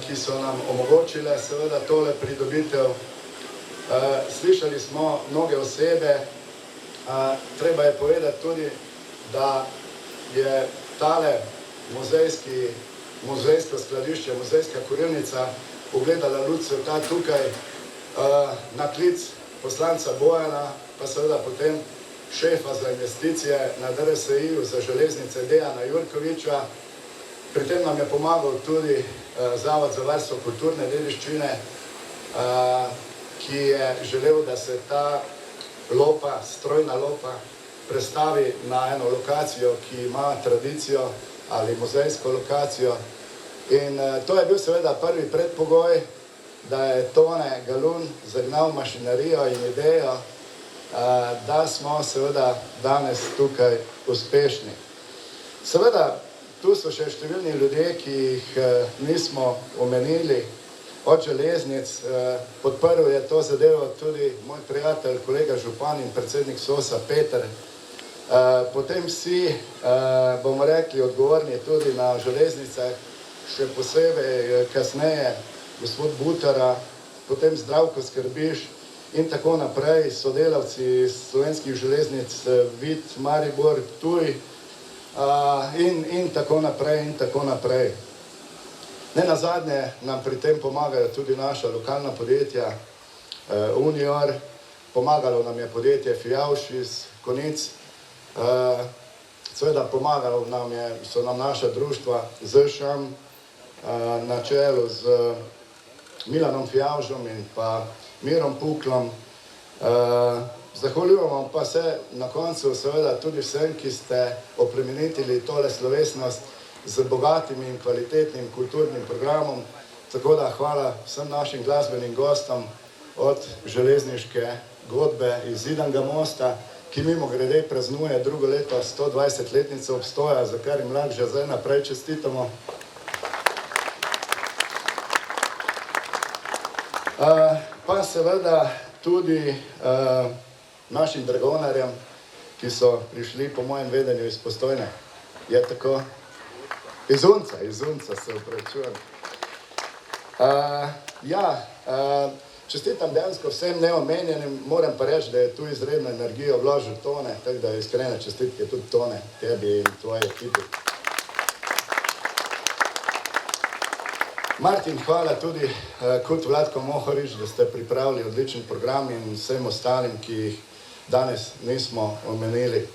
H: ki so nam omogočile seveda tole pridobitev. Slišali smo mnoge osebe, treba je povedati tudi, da je tale muzejsko skladišče, muzejska kurilnica ugledala luč sveta tukaj na klic poslanca Bojana, pa seveda potem šefa za investicije na DRSI-ju za železnice Dejana Jurkoviča. Pri tem nam je pomagal tudi Zavod za varstvo kulturne dediščine, ki je želel, da se ta lopa, strojna lopa, prestavi na eno lokacijo, ki ima tradicijo ali muzejsko lokacijo. In to je bil seveda prvi predpogoj, da je Tone Galun zagnal mašinerijo in idejo, da smo seveda danes tukaj uspešni. Seveda, tu so še številni ljudje, ki jih nismo omenili, od železnic. Podprl je to zadevo tudi moj prijatelj, kolega župan in predsednik SOS-a Peter. Potem vsi, bomo rekli, odgovorni tudi na železnicah, še posebej kasneje gospod Butara, potem Zdravko Skrbiš in tako naprej, sodelavci iz Slovenskih železnic, Vid, Maribor, Ptuj in tako naprej in tako naprej. Nenazadnje nam pri tem pomagajo tudi naša lokalna podjetja, Unior, pomagalo nam je podjetje Fijavš iz Konic, seveda pomagalo so nam naša društva ZŠAM na čelu z Milanom Fijavžom in pa Mirom Puklom. Zahvaljujemo pa se na koncu seveda tudi vsem, ki ste oplemenitili tole slovesnost z bogatim in kvalitetnim kulturnim programom. Tako da hvala vsem našim glasbenim gostom od železniške godbe iz Zidanega mosta, ki mimogrede praznuje drugo leto 120-letnico obstoja, za kar jim lahko že zdaj naprej čestitamo. Pa seveda tudi našim dragonarjem, ki so prišli po mojem vedenju iz Postojne. Je tako? Iz Unca se opravičujem. Čestitam dejansko vsem neomenjenim, moram pa reči, da je tu izredno energijo vložil Tone, tako da iskrene čestitke tudi Tone, tebi in tvoji ekipi. Martin, hvala tudi kot Vladko Mohorič, da ste pripravili odličen program in vsem ostalim, ki jih danes nismo omenili.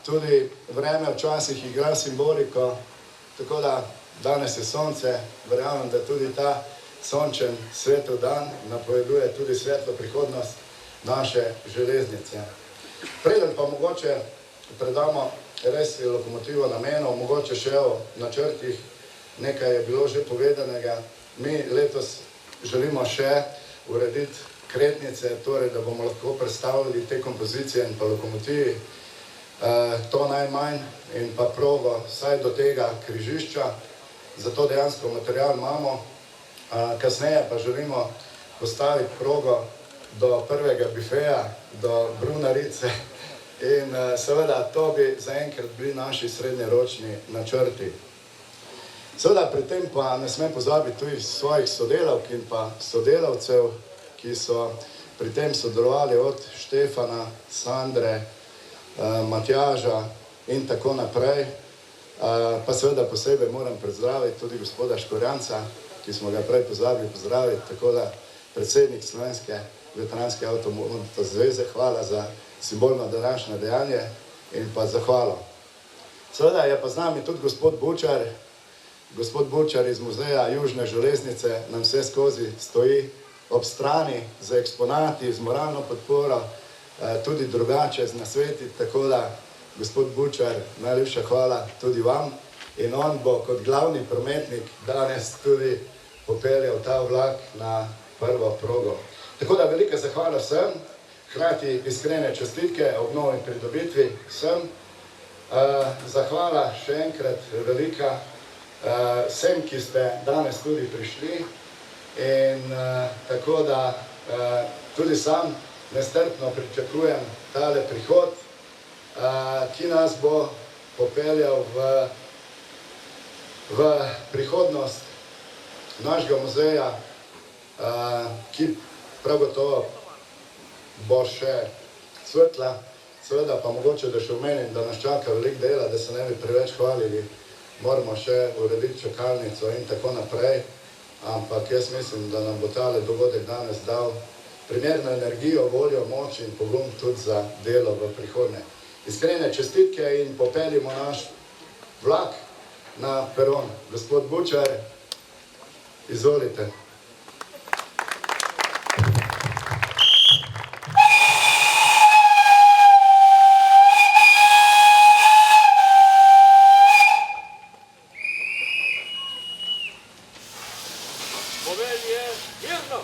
H: Tudi vreme včasih igra simboliko, tako da danes je sonce, verjamem, da tudi ta sončen svetov dan napoveduje tudi svetlo prihodnost naše železnice. Preden pa mogoče predamo res lokomotivo namenov, mogoče še o načrtih, nekaj je bilo že povedanega. Mi letos želimo še urediti kretnice, torej da bomo lahko predstavili te kompozicije in pa lokomotivi, to najmanj, in pa progo vsaj do tega križišča, zato dejansko material imamo. Kasneje pa želimo postaviti progo do prvega bifeja, do Brunarice in seveda to bi zaenkrat bili naši srednjeročni načrti. Seveda pri tem pa ne sme pozabiti tudi svojih sodelavk in pa sodelavcev, ki so pri tem sodelovali od Štefana, Sandre, Matjaža in tako naprej. Pa seveda posebej moram pozdraviti tudi gospoda Škorjanca, ki smo ga prej pozabili pozdraviti, tako da predsednik Slovenske veteranske avtomoto zveze, hvala za simbolno današnje dejanje in pa zahvalo. Seveda je pa z nami tudi gospod Bučar iz muzeja Južne železnice, nam vse skozi stoji ob strani z eksponati, z moralno podporo, tudi drugače z nasveti, tako da gospod Bučar, najlepša hvala tudi vam in on bo kot glavni prometnik danes tudi popeljal ta vlak na prvo progo. Tako da velika zahvala vsem, hkrati iskrene čestitke ob novi pridobitvi vsem. Zahvala še enkrat velika vsem, ki ste danes tudi prišli. In tako da tudi sam nestrpno pričakujem tale prihod, ki nas bo popeljal v prihodnost našega muzeja, ki prav gotovo bo še svetla. Seveda pa mogoče, da še omenim, da nas čaka veliko dela, da se ne bi preveč hvalili. Moramo še urediti čakalnico in tako naprej. Ampak jaz mislim, da nam bo tale dogodek danes dal primerno energijo, voljo, moč in pogum tudi za delo v prihodnje. Iskrene čestitke in popeljimo naš vlak na peron. Gospod Bučar, izvolite.
F: Povelje, mirno!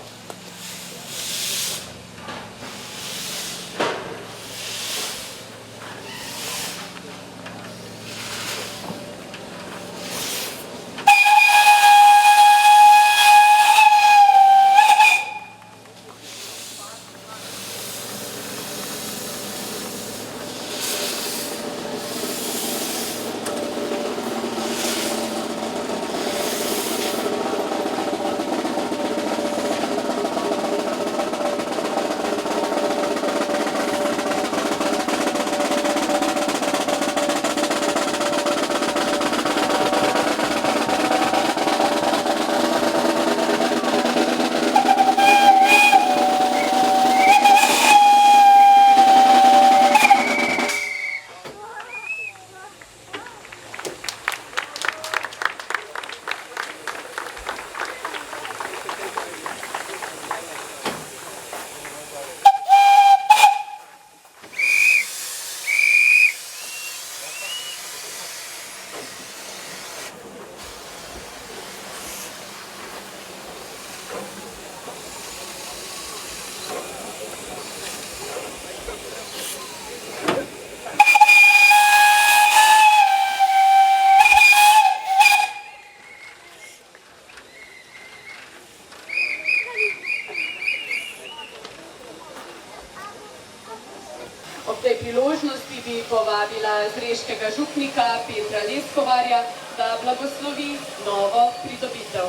B: Ob tej priložnosti bi povabila zreškega župnika Petra Leskovarja, da blagoslovi novo pridobitev.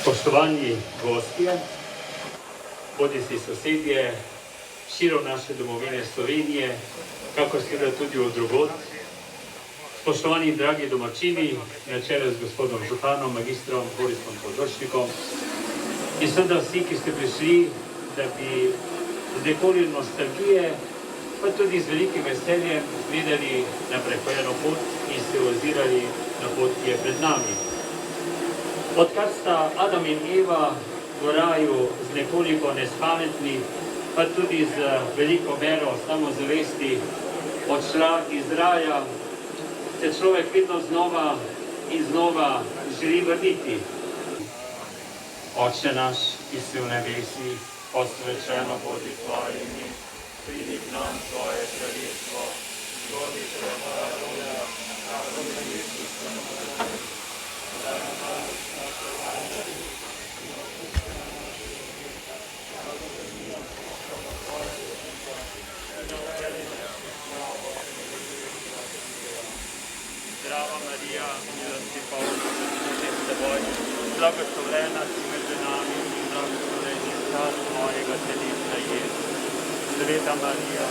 I: Spoštovani gostje, bodisi sosedje, širom naše domovine Slovenije, kakor seveda tudi od drugod. Spoštovani in dragi domačini, na čelu z gospodom županom, magistrom Borisom Podvršnikom, in seveda vsi, ki ste prišli, da bi z nekoliko nostalgije, pa tudi z velikim veseljem gledali na prehojeno pot in se ozirali na pot, ki je pred nami. Odkar sta Adam in Eva v raju z nekoliko nespametni, pa tudi z veliko mero samozavesti odšla iz raja, se človek vedno znova in znova želi vrniti. Oče naš, ki si v nebesih, posvečeno bodi tvoje ime, pridi k nam tvoje kraljestvo, zgodi se tvoja volja, kakor v nebesu tako na zemlji. Zdrava Marija, milosti polna, Bog s teboj, blagoslovljena si med ženami in blagoslovljen je plod tvojega telesa, Jezus. Sveta Marija,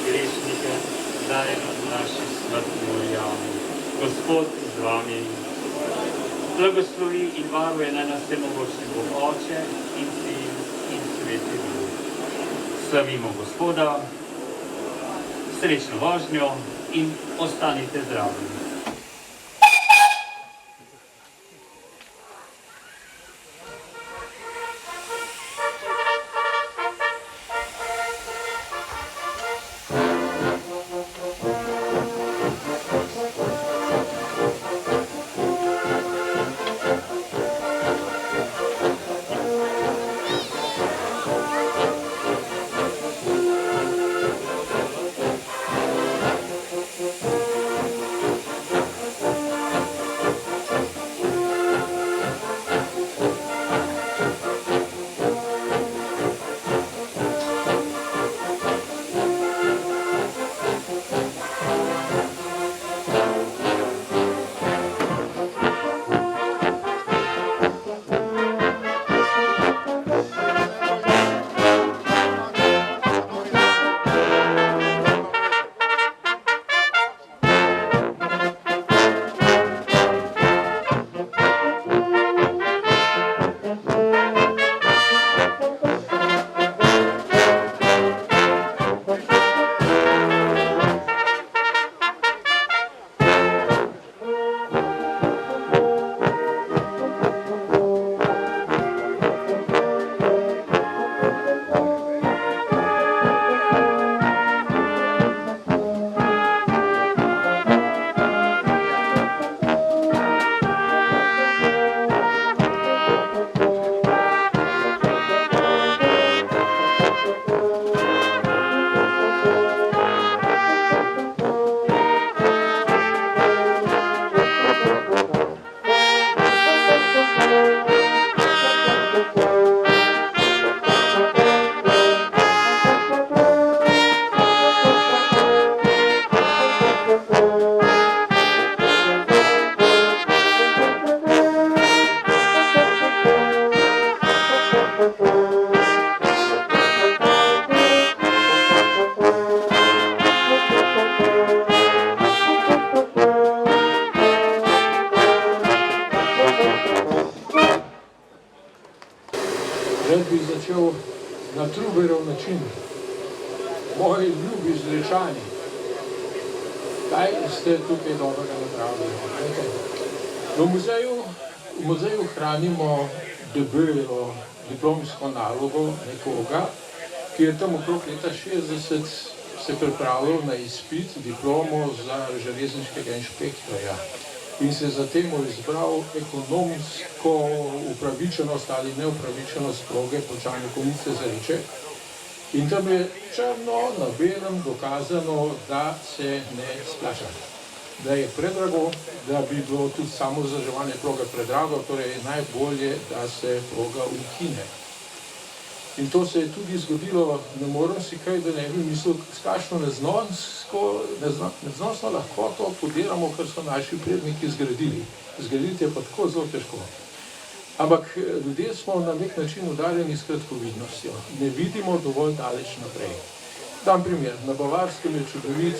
I: grešnike, zdaj in v naši smrtni uri. Gospod z vami, blagoslovi in varuje naj nas vsemogočni Bog Oče in Sin in Sveti Duh. Slavimo Gospoda, srečno vožnjo in ostanite zdravi.
J: Rad bi začel na Truberov način. Moji ljubi Zrečani, kaj ste tukaj dobrega napravili? V muzeju hranimo debelo diplomsko nalogo nekoga, ki je tam okrog leta 60 se pripravljal na izpit diplomo za železniškega inšpektorja in se zatem izbral ekonomsko upravičenost ali neupravičenost proge Počane-Konjice Zreče. In tam je črno na belem dokazano, da se ne splača, da je predrago, da bi bilo tudi samo vzdrževanje proge predrago, torej najbolje, da se proga ukine. In to se je tudi zgodilo, ne morem si kaj, da ne bi mislil, s kakšno neznosno lahkoto podiramo, kar so naši predniki zgradili. Zgraditi je pa tako zelo težko. Ampak ljudje smo na nek način udarjeni s kratkovidnostjo. Ne vidimo dovolj daleč naprej. Dam primer, na Bavarskem je čudovit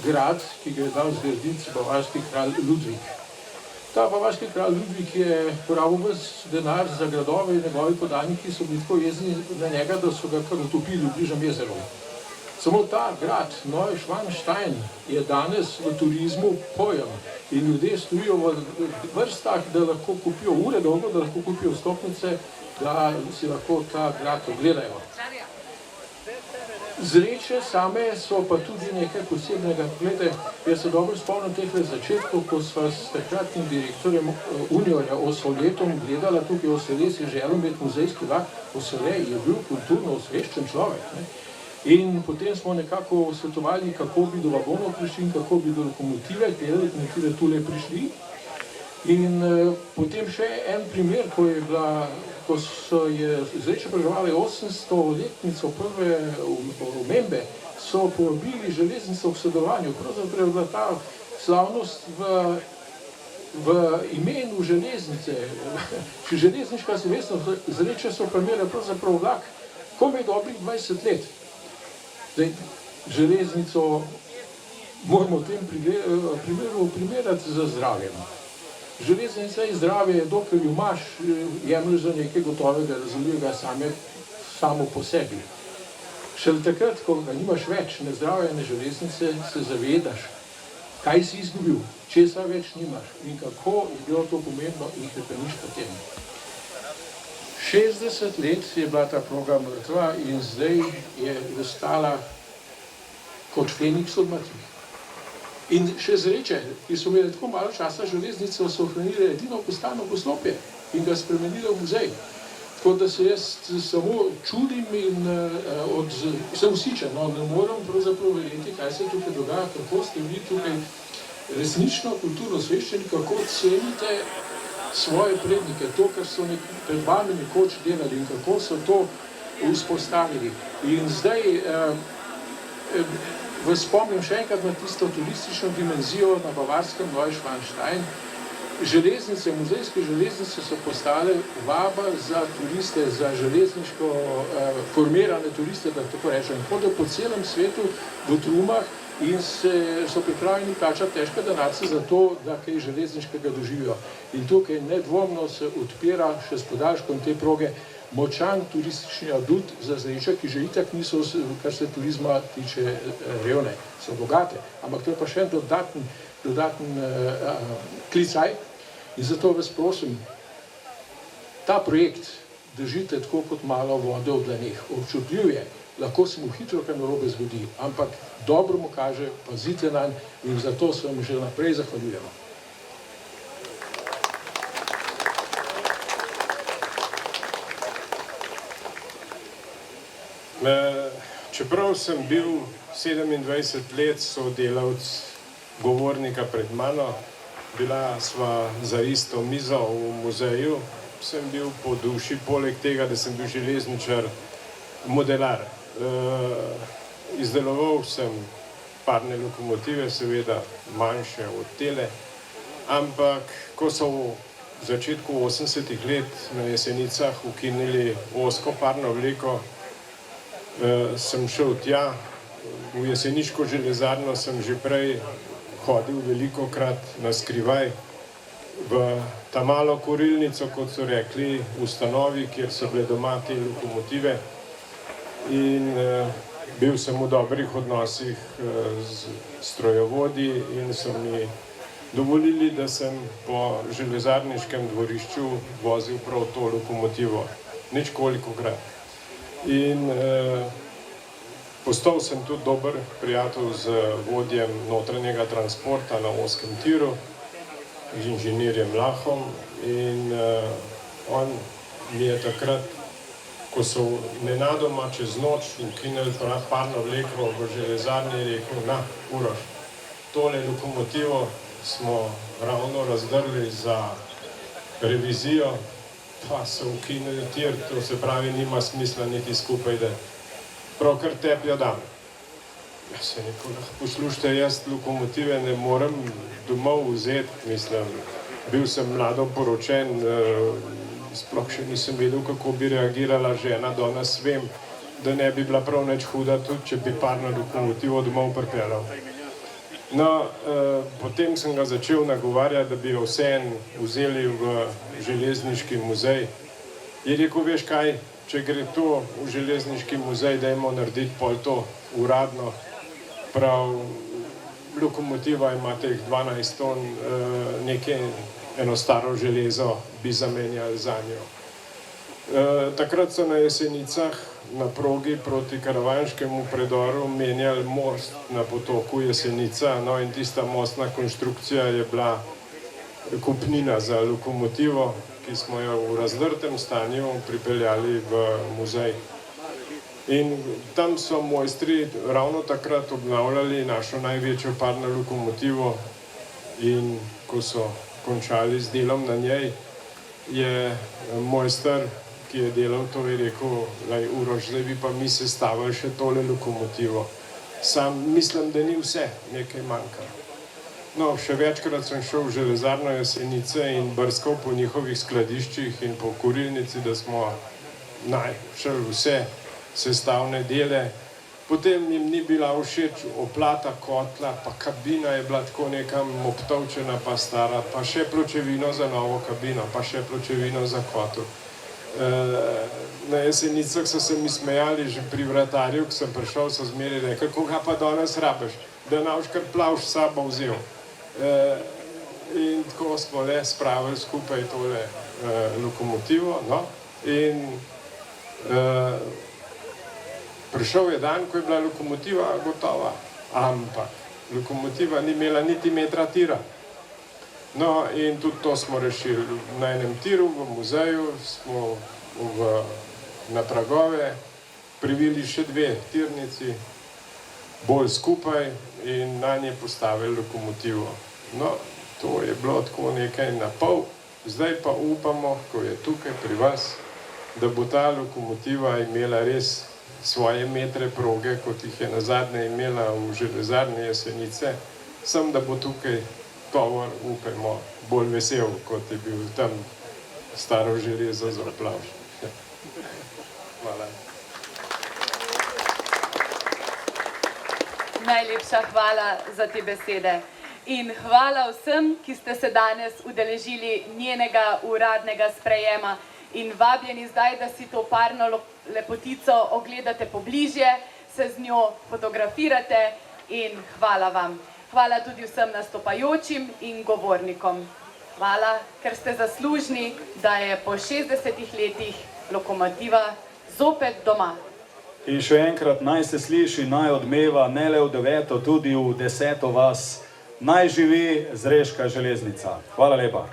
J: grad, ki ga je dal zgraditi bavarski kralj Ludvik. Ta bavarski kralj Ludvik je porabil ves denar za gradove in njegovi podaniki so bili tako jezni na njega, da so ga kar utopili v bližnjem jezeru. Samo ta grad, Neuschwanstein, je danes v turizmu pojem in ljudje stojijo v vrstah, da lahko kupijo ure dolgo, da lahko kupijo vstopnice, da si lahko ta grad ogledajo. Zreče same so pa tudi nekaj posebnega. Glede, jaz se dobro spomnim teh začetkov, ko sva s takratnim direktorjem Uniorja Osoletom gledala tukaj Osole, si želel imeti muzejski vlak. Osole je bil kulturno osveščen človek. Ne? In potem smo nekako svetovali, kako bi do vagonov prišli in kako bi do lokomotive, te lokomotive tule prišli. In potem še en primer, ko so Zreče praznovali 800-letnico prve omembe, so povabili železnico k sodelovanju. Pravzaprav je bila ta slavnost v imenu železnice. Železniška slovesnost Zreče so pa imele pravzaprav vlak komaj dobrih 20 let. Zdaj, železnico moramo v tem primeru primerjati z zdravjem. Železnica je zdravje, dokler jo imaš, jemliš za nekaj gotovega, razumljivega samo po sebi. Šele takrat, ko ga nimaš več, ne zdravja, ne železnice, se zavedaš, kaj si izgubil, česa več nimaš in kako je bilo to pomembno in hrepeniš potem. 60 let je bila ta proga mrtva in zdaj je ostala kot Feniks od mrtvih. In še Zreče, ki so imeli tako malo časa železnice, so ohranili edino postano poslopje in ga spremenili v muzej. Tako da se jaz samo čudim in sem vsičen, no, ne moram pravzaprav verjeti, kaj se tukaj dogaja, kako ste vi tukaj resnično kulturno osveščeni, kako cenite svoje prednike, to, kar so pred vami nekoč delali in kako so to vzpostavili. In zdaj vas spomnim še enkrat na tisto turistično dimenzijo na bavarskem Neuschwanstein. Železnice, muzejske železnice so postale vaba za turiste, za železniško formirane turiste, da tako rečem. Hodijo po celem svetu v trumah in so pripravljeni plačati težke denarce za to, da kaj železniškega doživijo. In tukaj nedvomno se odpira še s podaljškom te proge močan turistični adut za Zreče, ki že itak niso, kar se turizma tiče, revne, so bogate. Ampak to je pa še dodaten klicaj. In zato vas prosim, ta projekt držite tako kot malo vode v dlaneh. Občutljiv je, lahko se mu hitro kaj narobe zgodi, ampak dobro mu kaže, pazite nanj in zato se vam že naprej zahvaljujemo.
K: Čeprav sem bil 27 let sodelavc govornika pred mano, bila sva za isto mizo v muzeju, sem bil po duši, poleg tega, da sem bil železničar, modelar. Izdeloval sem parne lokomotive, seveda manjše od tele, ampak ko so v začetku 80-ih let na Jesenicah ukinili ozko parno vleko, sem šel tja, v jeseniško železarno sem že prej hodil velikokrat na skrivaj. v ta malo kurilnico, kot so rekli, ustanovi, kjer so bile doma te lokomotive. In bil sem v dobrih odnosih z strojovodji in so mi dovolili, da sem po železarniškem dvorišču vozil prav to lokomotivo, nič kolikokrat. In postal sem tudi dober prijatelj z vodjem notranjega transporta na ozkem tiru, z inženirjem Lahom, in on mi je takrat, ko so nenadoma čez noč ukinili parno vleko v železarni, rekel, na, Uroš, tole lokomotivo smo ravno razdrli za revizijo, pa so ukinili tir, to se pravi, nima smisla niti skupaj, da prav kar tepljo dam. Ja se rekel, poslušajte, jaz lokomotive ne morem domov vzeti, mislim, bil sem mlado poročen, sploh še nisem vedel, kako bi reagirala žena, danes vem, da ne bi bila prav nič huda, tudi če bi parno lokomotivo domov pripeljal. No, potem sem ga začel nagovarjati, da bi jo vseeno vzeli v železniški muzej. Je rekel, veš kaj, če gre to v železniški muzej, dajmo narediti pol to uradno. Prav, lokomotiva ima teh 12 ton, eno staro železo bi zamenjali za njo. Takrat so na Jesenicah na progi proti Karavanškemu predoru menjali most na potoku Jesenica, no in tista mostna konstrukcija je bila kupnina za lokomotivo, ki smo jo v razdrtem stanju pripeljali v muzej. In tam so mojstri ravno takrat obnavljali našo največjo parno lokomotivo in ko so končali z delom na njej, je mojster, ki je delal to, je rekel, lej Uroš, zdaj bi pa mi sestavili še tole lokomotivo. Sam mislim, da ni vse, nekaj manjka. No, še večkrat sem šel v železarno Jesenice in brskal po njihovih skladiščih in po kurilnici, da smo našli vse sestavne dele. Potem jim ni bila všeč oplata kotla, pa kabina je bila tako nekam obtovčena pa stara, pa še pločevino za novo kabino, pa še pločevino za kotel. Na Jesenicah so se mi smejali, že pri vratarju, ko sem prišel, so zmeri rekli, koga pa danes rabiš, da naš kar plavš sabo vzel. In tako smo le spravili skupaj tole lokomotivo, no, in prišel je dan, ko je bila lokomotiva gotova, ampak lokomotiva ni imela niti metra tira. No, in tudi to smo rešili. Na enem tiru v muzeju smo na pragove privili še 2 tirnici, bolj skupaj in na nje postavili lokomotivo. No, to je bilo tako nekaj na pol. Zdaj pa upamo, ko je tukaj pri vas, da bo ta lokomotiva imela res svoje metre proge, kot jih je nazadnje imela v železarni Jesenice, sem da bo tukaj tovor, upajmo, bolj vesel, kot je bil tam staro železo za plavš. Hvala.
B: Najlepša hvala za te besede. In hvala vsem, ki ste se danes udeležili njenega uradnega sprejema in vabljeni zdaj, da si to parno lepotico ogledate pobližje, se z njo fotografirate in hvala vam. Hvala tudi vsem nastopajočim in govornikom. Hvala, ker ste zaslužni, da je po 60 letih lokomotiva zopet doma.
A: In še enkrat naj se sliši, naj odmeva ne le v 9., tudi v 10. vas. Naj živi Zreška železnica. Hvala lepa.